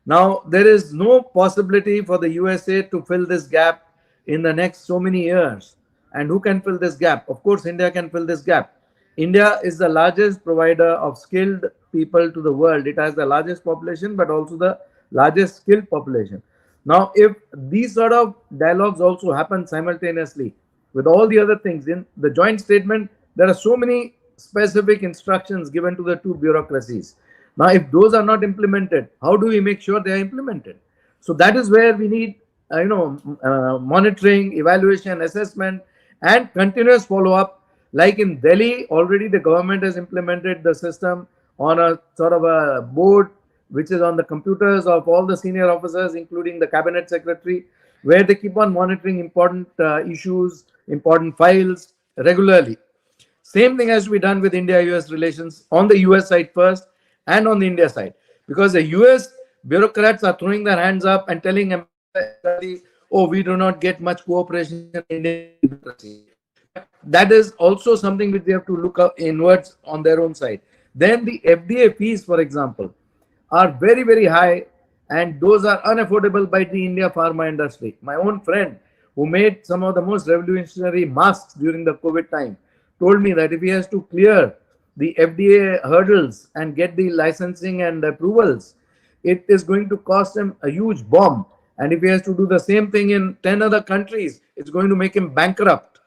Now, there is no possibility for the USA to fill this gap in the next so many years. And who can fill this gap? Of course, India can fill this gap. India is the largest provider of skilled people to the world. It has the largest population, but also the largest skilled population. Now, if these sort of dialogues also happen simultaneously with all the other things in the joint statement, there are so many specific instructions given to the two bureaucracies. Now, if those are not implemented, how do we make sure they are implemented? So that is where we need, monitoring, evaluation, assessment, and continuous follow-up. Like in Delhi, already the government has implemented the system on a sort of a board which is on the computers of all the senior officers, including the cabinet secretary, where they keep on monitoring important issues, important files regularly. Same thing has to be done with India-US relations on the US side first and on the India side, because the US bureaucrats are throwing their hands up and telling everybody, "Oh, we do not get much cooperation in Indian bureaucracy." But that is also something which they have to look up inwards on their own side. Then the FDA fees, for example, are very, very high, and those are unaffordable by the India pharma industry. My own friend, who made some of the most revolutionary masks during the COVID time, told me that if he has to clear the FDA hurdles and get the licensing and approvals, it is going to cost him a huge bomb. And if he has to do the same thing in 10 other countries, it's going to make him bankrupt.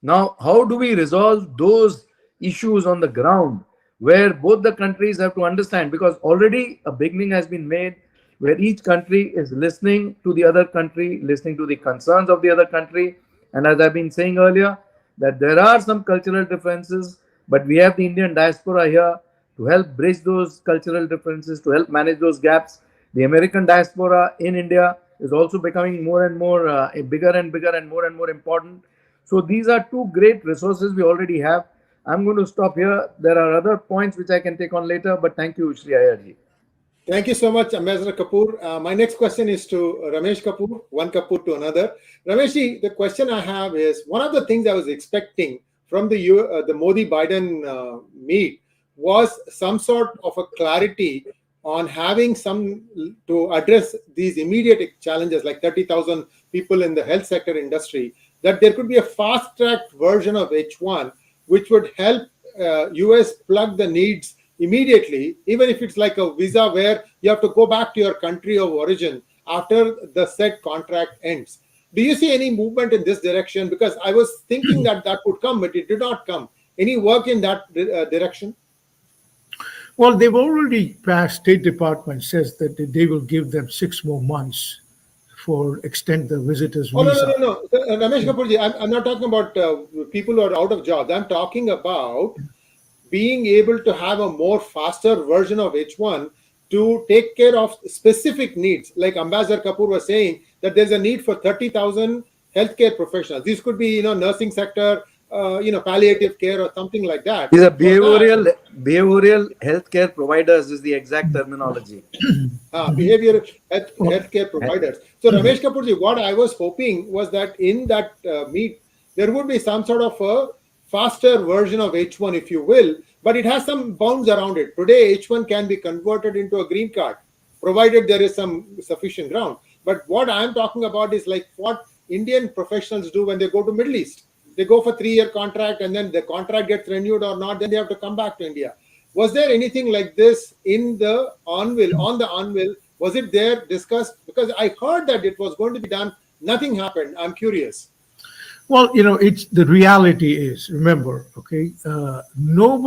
Now, how do we resolve those issues on the ground where both the countries have to understand? Because already a beginning has been made where each country is listening to the other country, listening to the concerns of the other country. And as I've been saying earlier, that there are some cultural differences, but we have the Indian diaspora here to help bridge those cultural differences, to help manage those gaps. The American diaspora in India is also becoming more and more bigger and bigger and more important. So these are two great resources we already have. I'm going to stop here. There are other points which I can take on later, but thank you, Shri Ayerji. Thank you so much, Ambassador Kapur. My next question is to Ramesh Kapur, one Kapur to another. Rameshji, the question I have is, one of the things I was expecting from the Modi-Biden meet was some sort of a clarity on having some to address these immediate challenges, like 30,000 people in the health sector industry, that there could be a fast-tracked version of H1 which would help US plug the needs immediately, even if it's like a visa where you have to go back to your country of origin after the said contract ends. Do you see any movement in this direction? Because I was thinking that that would come, but it did not come. Any work in that direction? Well, they've already passed. State Department says that they will give them 6 more months for extend the visitor's Oh, visa. no. Ramesh Kapurji, I'm not talking about people who are out of jobs. I'm talking about being able to have a more faster version of H1 to take care of specific needs. Like Ambassador Kapur was saying, that there's a need for 30,000 healthcare professionals. These could be, nursing sector, palliative care or something like that. These are behavioral healthcare providers is the exact terminology. Behavioral healthcare providers. So Ramesh Kapurji, what I was hoping was that in that meet, there would be some sort of a faster version of H1, if you will, but it has some bounds around it. Today, H1 can be converted into a green card, provided there is some sufficient ground. But what I'm talking about is like what Indian professionals do when they go to Middle East. They go for 3-year contract, and then the contract gets renewed or not, then they have to come back to India. Was there anything like this in the on the anvil? Was it there discussed? Because I heard that it was going to be done. Nothing happened. I'm curious. Well, it's the reality is, remember, okay, no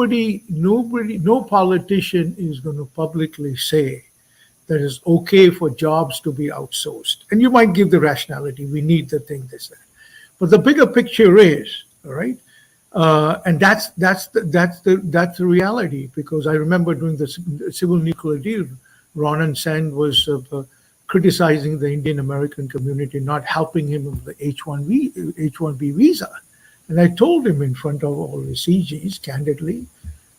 politician is going to publicly say that it's okay for jobs to be outsourced. And you might give the rationality, we need the thing, this, that. But the bigger picture is, all right, and that's the reality, because I remember during the civil nuclear deal, Ronan Sen was criticizing the Indian American community, not helping him with the H1B visa. And I told him in front of all the CGs candidly,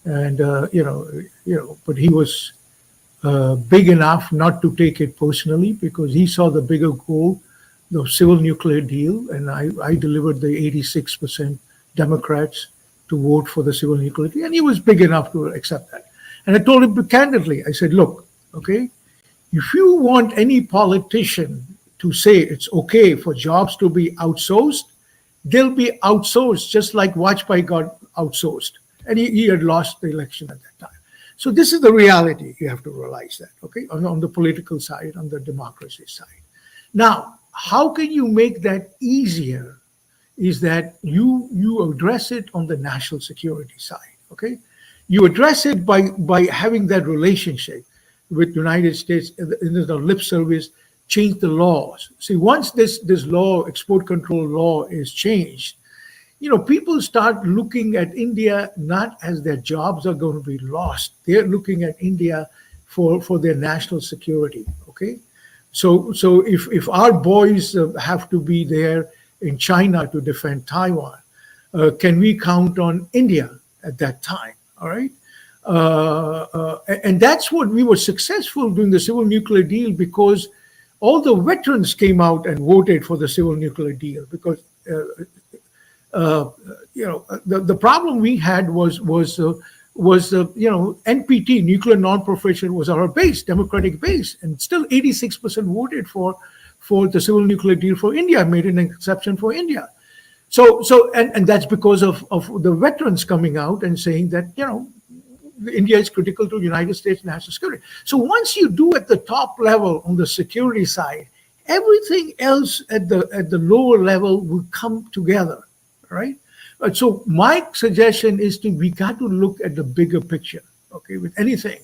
and but he was big enough not to take it personally, because he saw the bigger goal, the civil nuclear deal, and I delivered the 86% Democrats to vote for the civil nuclear deal, and he was big enough to accept that. And I told him candidly, I said, look, okay, if you want any politician to say it's okay for jobs to be outsourced, they'll be outsourced, just like Vajpayee got outsourced. And he had lost the election at that time. So this is the reality. You have to realize that, okay, on the political side, on the democracy side. Now, how can you make that easier? Is that you address it on the national security side, okay? You address it by having that relationship with United States in the lip service, change the laws. See, once this law, export control law, is changed, people start looking at India not as their jobs are going to be lost. They're looking at India for their national security. Okay, so if our boys have to be there in China to defend Taiwan, can we count on India at that time? All right. And that's what we were successful doing the civil nuclear deal, because all the veterans came out and voted for the civil nuclear deal, because the problem we had was NPT, nuclear non-proliferation, was our base, democratic base, and still 86% voted for the civil nuclear deal for India, made an exception for India. And that's because of the veterans coming out and saying that India is critical to United States national security. So once you do at the top level on the security side, everything else at the lower level will come together, right? So my suggestion is we got to look at the bigger picture. Okay, with anything,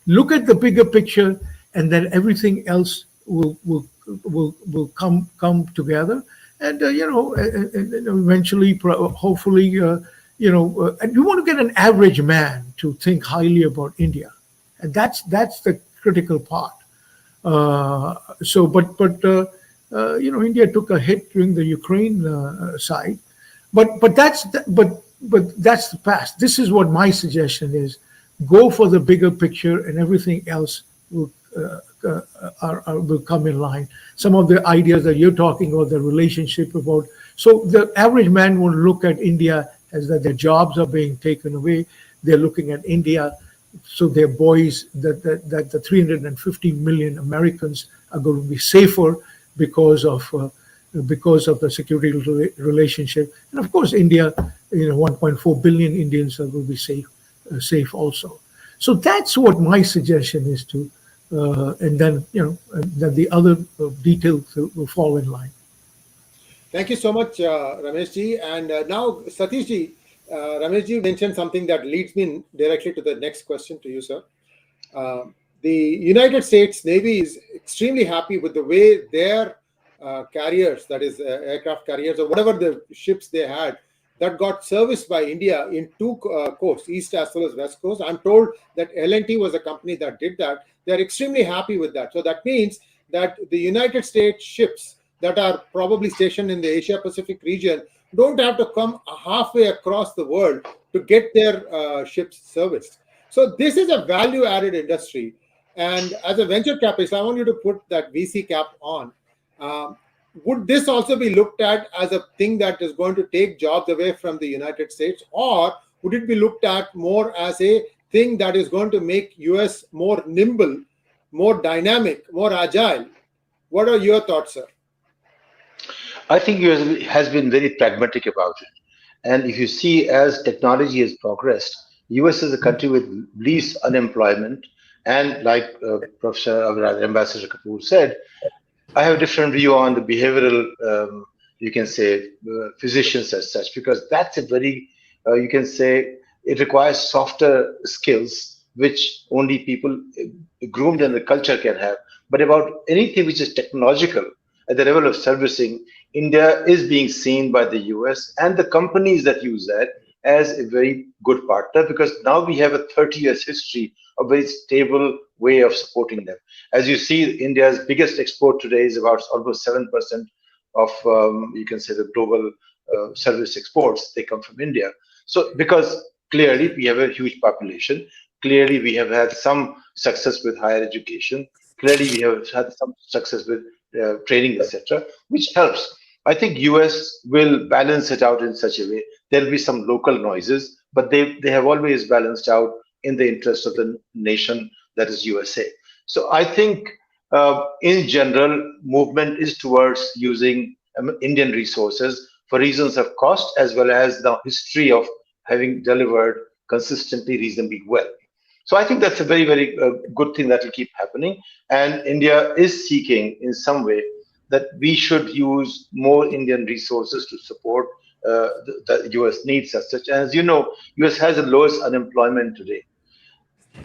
look at the bigger picture, and then everything else will come together, and eventually, hopefully, and we want to get an average man to think highly about India, and that's the critical part. India took a hit during the Ukraine side, but that's the past. This is what my suggestion is: go for the bigger picture, and everything else will come in line. Some of the ideas that you're talking about, the relationship about, so the average man won't look at India as that their jobs are being taken away. They're looking at India, so their boys, that the 350 million Americans are going to be safer because of the security relationship, and of course India, 1.4 billion Indians will be safe also. So that's what my suggestion is to, and then the other details will fall in line. Thank you so much, Ramesh ji. And now, Satish ji, Ramesh ji mentioned something that leads me directly to the next question to you, sir. The United States Navy is extremely happy with the way their carriers, that is aircraft carriers or whatever the ships they had, that got serviced by India in two coasts, East as well as West Coast. I'm told that L&T was a company that did that. They're extremely happy with that. So that means that the United States ships that are probably stationed in the Asia-Pacific region don't have to come halfway across the world to get their ships serviced. So this is a value-added industry. And as a venture capitalist, I want you to put that VC cap on. Would this also be looked at as a thing that is going to take jobs away from the United States, or would it be looked at more as a thing that is going to make US more nimble, more dynamic, more agile? What are your thoughts, sir? I think US has been very pragmatic about it. And if you see, as technology has progressed, US is a country with least unemployment. And like Ambassador Kapur said, I have a different view on the behavioral, you can say, physicians as such, because that's a very, you can say, it requires softer skills, which only people groomed in the culture can have. But about anything which is technological at the level of servicing, India is being seen by the US and the companies that use that as a very good partner, because now we have a 30 years history of very stable way of supporting them. As you see, India's biggest export today is about almost 7% of, you can say, the global service exports. They come from India. So because clearly we have a huge population, clearly we have had some success with higher education, clearly we have had some success with training, etc., which helps. I think US will balance it out in such a way. There'll be some local noises, but they have always balanced out in the interest of the nation that is USA. So I think in general, movement is towards using Indian resources for reasons of cost, as well as the history of having delivered consistently reasonably well. So I think that's a very, very good thing that will keep happening. And India is seeking in some way that we should use more Indian resources to support the US needs as such. And as you know, US has the lowest unemployment today.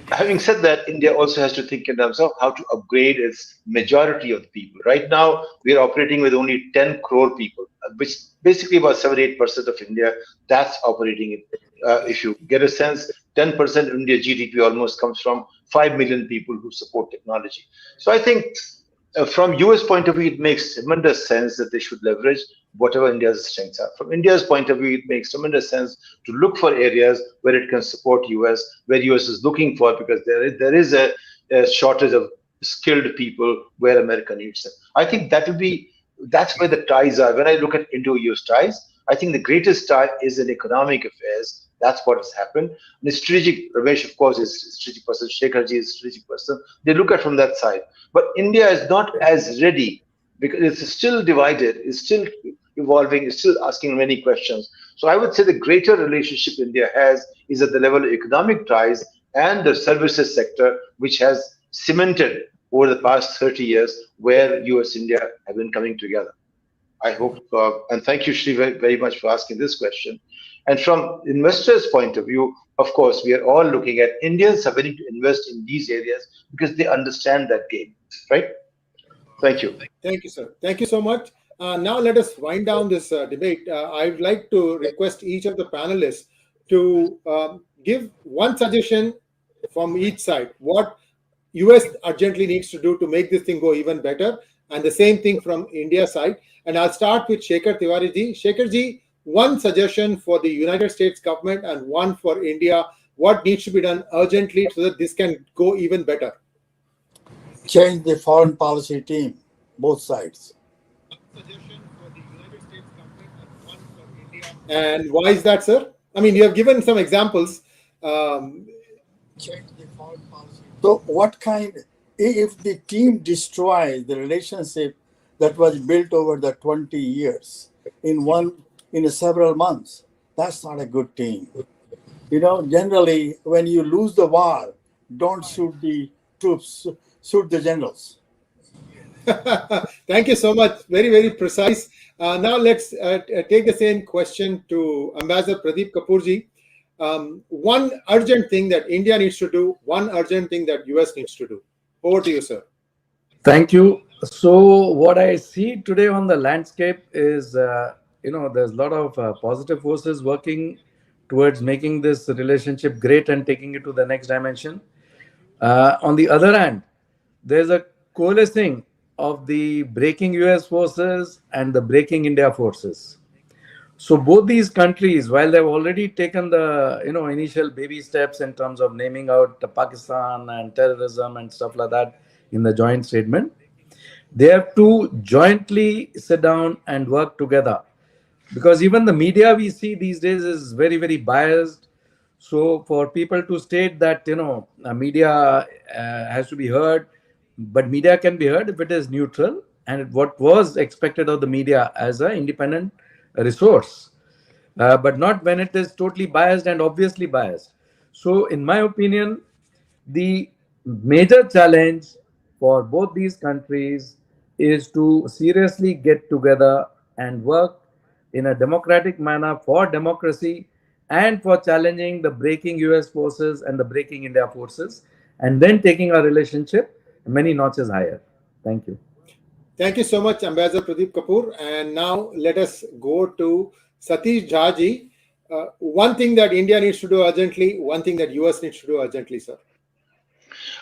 Having said that, India also has to think in terms of how to upgrade its majority of the people. Right now, we are operating with only 10 crore people, which basically about 7-8% of India, that's operating it. If you get a sense, 10% of India GDP almost comes from 5 million people who support technology. So I think from US point of view, it makes tremendous sense that they should leverage whatever India's strengths are. From India's point of view, it makes tremendous sense to look for areas where it can support US, where US is looking for, because there is a shortage of skilled people where America needs them. I think that's where the ties are. When I look at Indo-US ties, I think the greatest tie is in economic affairs. That's what has happened. The strategic, Ramesh, of course, is a strategic person. Shekharji is a strategic person. They look at from that side. But India is not as ready because it's still divided, it's still evolving, it's still asking many questions. So I would say the greater relationship India has is at the level of economic ties and the services sector, which has cemented over the past 30 years where US India have been coming together. I hope, and thank you, Shri, very much for asking this question. And from investors' point of view, of course, we are all looking at Indians are willing to invest in these areas because they understand that game, right? Thank you. Thank you, sir. Thank you so much. Now let us wind down this debate. I'd like to request each of the panelists to give one suggestion from each side. What US urgently needs to do to make this thing go even better, and the same thing from India side. And I'll start with Shekhar Tiwari ji. Shekhar ji, one suggestion for the United States government and one for India. What needs to be done urgently so that this can go even better? Change the foreign policy team, both sides. And why is that, sir? I mean, you have given some examples. Change the foreign policy. So, what kind? If the team destroys the relationship that was built over the 20 years in several months, that's not a good team. You know, generally, when you lose the war, don't shoot the troops, shoot the generals. Thank you so much. Very, very precise. Now let's take the same question to Ambassador Pradeep Kapur ji. One urgent thing that India needs to do, one urgent thing that US needs to do. Over to you, sir. Thank you. So what I see today on the landscape is, there's a lot of positive forces working towards making this relationship great and taking it to the next dimension. On the other hand, there's a coalescing of the breaking US forces and the breaking India forces. So both these countries, while they've already taken the initial baby steps in terms of naming out Pakistan and terrorism and stuff like that in the joint statement, they have to jointly sit down and work together. Because even the media we see these days is very, very biased. So for people to state that, media has to be heard, but media can be heard if it is neutral and what was expected of the media as an independent resource, but not when it is totally biased and obviously biased. So in my opinion, the major challenge for both these countries is to seriously get together and work in a democratic manner for democracy and for challenging the breaking US forces and the breaking India forces, and then taking our relationship many notches higher. Thank you. Thank you so much, Ambassador Pradeep Kapur. And now let us go to Satish Jhaji. One thing that India needs to do urgently, one thing that US needs to do urgently, sir.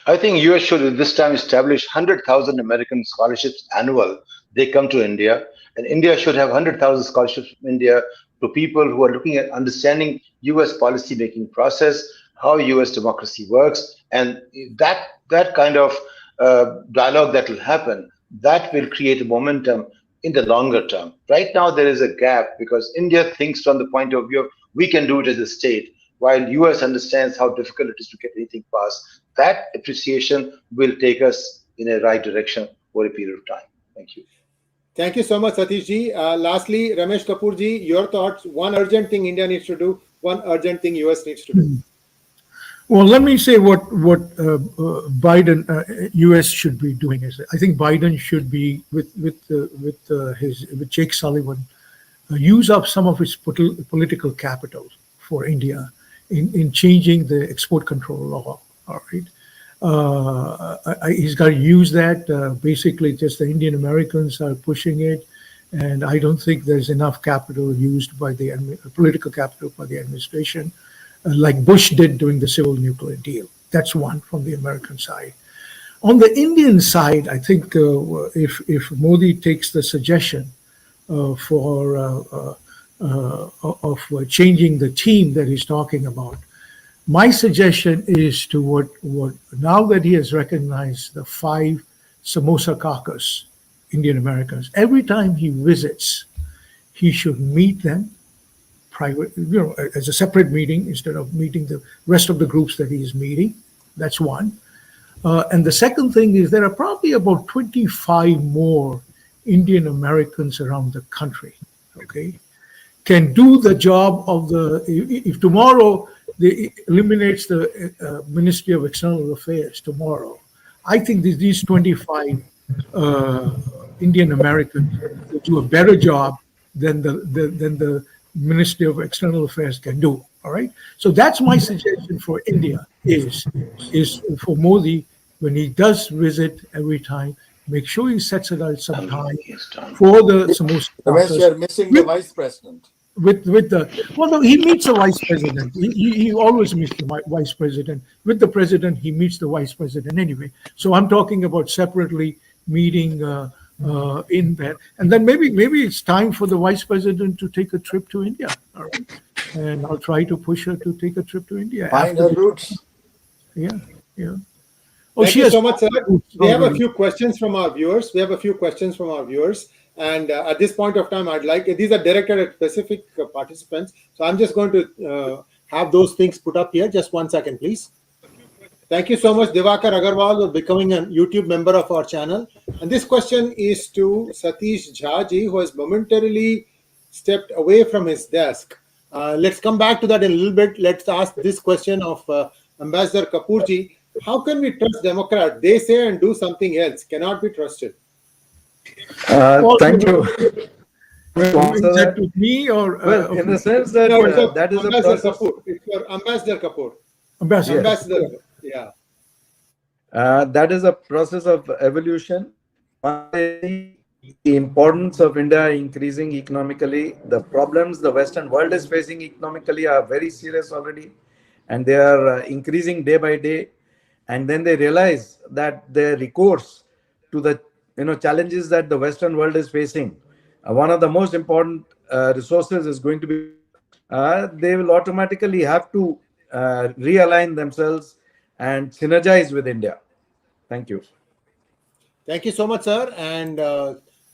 I think US should this time establish 100,000 American scholarships annual. They come to India, and India should have 100,000 scholarships from India to people who are looking at understanding US policy making process, how US democracy works, and that kind of dialogue that will happen, that will create a momentum in the longer term. Right now, there is a gap because India thinks from the point of view of we can do it as a state, while US understands how difficult it is to get anything passed. That appreciation will take us in a right direction for a period of time. Thank you. Thank you so much, Satish ji. Lastly, Ramesh Kapur ji, your thoughts. One urgent thing India needs to do, one urgent thing US needs to do. Well, let me say what Biden, U.S. should be doing is I think Biden should be with Jake Sullivan use up some of his political capital for India in changing the export control law. All right. He's got to use that. Basically, just the Indian Americans are pushing it. And I don't think there's enough capital used by the political capital by the administration, like Bush did during the civil nuclear deal. That's one from the American side. On the Indian side, I think if Modi takes the suggestion of changing the team that he's talking about, my suggestion is to what now that he has recognized the 5 Samosa caucus Indian Americans, every time he visits, he should meet them private, as a separate meeting instead of meeting the rest of the groups that he is meeting. That's one. And the second thing is there are probably about 25 more Indian Americans around the country, okay, can do the job of if tomorrow they eliminates the Ministry of External Affairs tomorrow, I think these 25 Indian Americans will do a better job than the Ministry of External Affairs can do. All right. So that's my suggestion for India is for Modi, when he does visit every time, make sure he sets aside some time for the Samosa Ramesh, you're missing the vice president. No, he meets the vice president. He always meets the vice president. With the president, he meets the vice president anyway. So I'm talking about separately meeting in that, and then maybe it's time for the vice president to take a trip to India. All right, and I'll try to push her to take a trip to India. Find her roots. Yeah. Oh, thank you so much, sir. We have a few questions from our viewers. And at this point of time, these are directed at specific participants. So I'm just going to have those things put up here. Just 1 second, please. Thank you so much, Divakar Agarwal, for becoming a YouTube member of our channel. And this question is to Satish Jhaji, who has momentarily stepped away from his desk. Let's come back to that in a little bit. Let's ask this question of Ambassador Kapurji. How can we trust Democrats? They say and do something else. Cannot be trusted. Thank you. Is that to me or? Well, in the sense that that is a process. Kapur. It's for Ambassador Kapur. Ambassador. Yeah. That is a process of evolution. The importance of India increasing economically, the problems the Western world is facing economically are very serious already, and they are increasing day by day. And then they realize that their recourse to the challenges that the Western world is facing, one of the most important resources is going to be they will automatically have to realign themselves and synergize with India. Thank you. Thank you so much, sir. And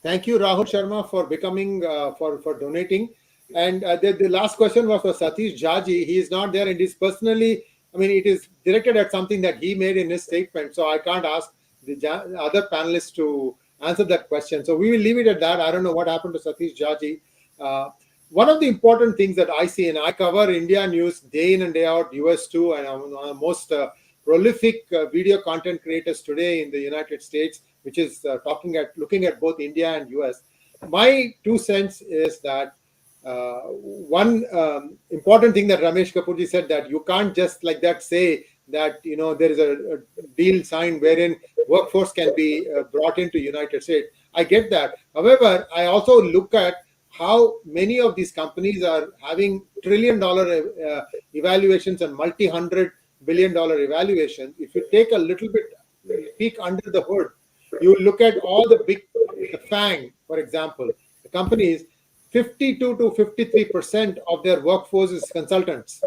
thank you, Rahul Sharma, for becoming, for donating. And the last question was for Satish Jhaji. He is not there and is personally, it is directed at something that he made in his statement. So I can't ask the other panelists to answer that question. So we will leave it at that. I don't know what happened to Satish Jhaji. One of the important things that I see, and I cover India news day in and day out, US too, and I'm one of the most prolific video content creators today in the United States, which is looking at both India and US. My 2 cents is that one important thing that Ramesh Kapurji said, that you can't just like that say that there is a deal signed wherein workforce can be brought into United States. I get that. However, I also look at how many of these companies are having trillion-dollar evaluations and multi-$100 billion evaluations. If you take a little bit peek under the hood, you look at all the big, FANG, for example, the companies, 52 to 53% of their workforce is consultants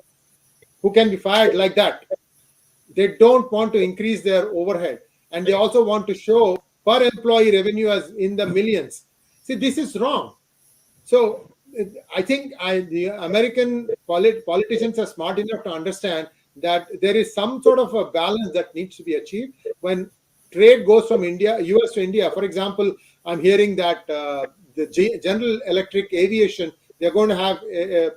who can be fired like that. They don't want to increase their overhead, and they also want to show per employee revenue as in the millions. See, this is wrong. So I think the American politicians are smart enough to understand that there is some sort of a balance that needs to be achieved when trade goes from US to India. For example, I'm hearing that the General Electric Aviation, they're going to have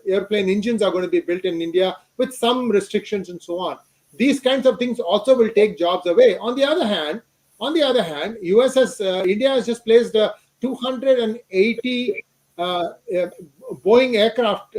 airplane engines are going to be built in India with some restrictions and so on. these kinds of things also will take jobs away. On the other hand, US has India has just placed a 280 Boeing aircraft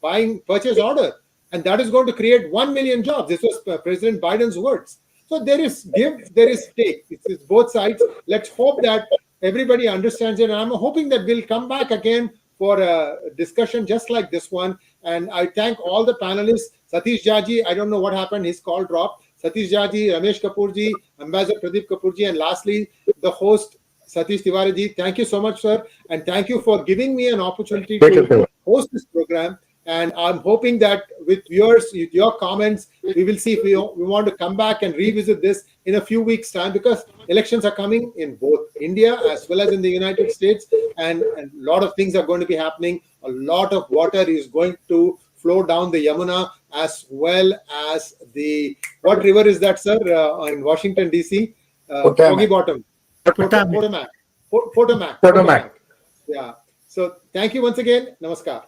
buying purchase order, and that is going to create 1 million jobs. This was President Biden's words. So there is give, there is take. It's both sides. Let's hope that everybody understands it. And I'm hoping that we'll come back again for a discussion just like this one. And I thank all the panelists. Satish Jaji, I don't know what happened. His call dropped. Satish Jaji, Ramesh Kapurji, Ambassador Pradeep Kapurji, and lastly, the host, Satish Tiwari ji. Thank you so much, sir. And thank you for giving me an opportunity to host this program. And I'm hoping that with viewers, with your comments, we will see if we want to come back and revisit this in a few weeks' time, because elections are coming in both India as well as in the United States, and a lot of things are going to be happening. A lot of water is going to flow down the Yamuna, as well as what river is that, sir, in Washington, D.C.? Foggy Bottom. Potomac. Potomac. Yeah. So thank you once again. Namaskar.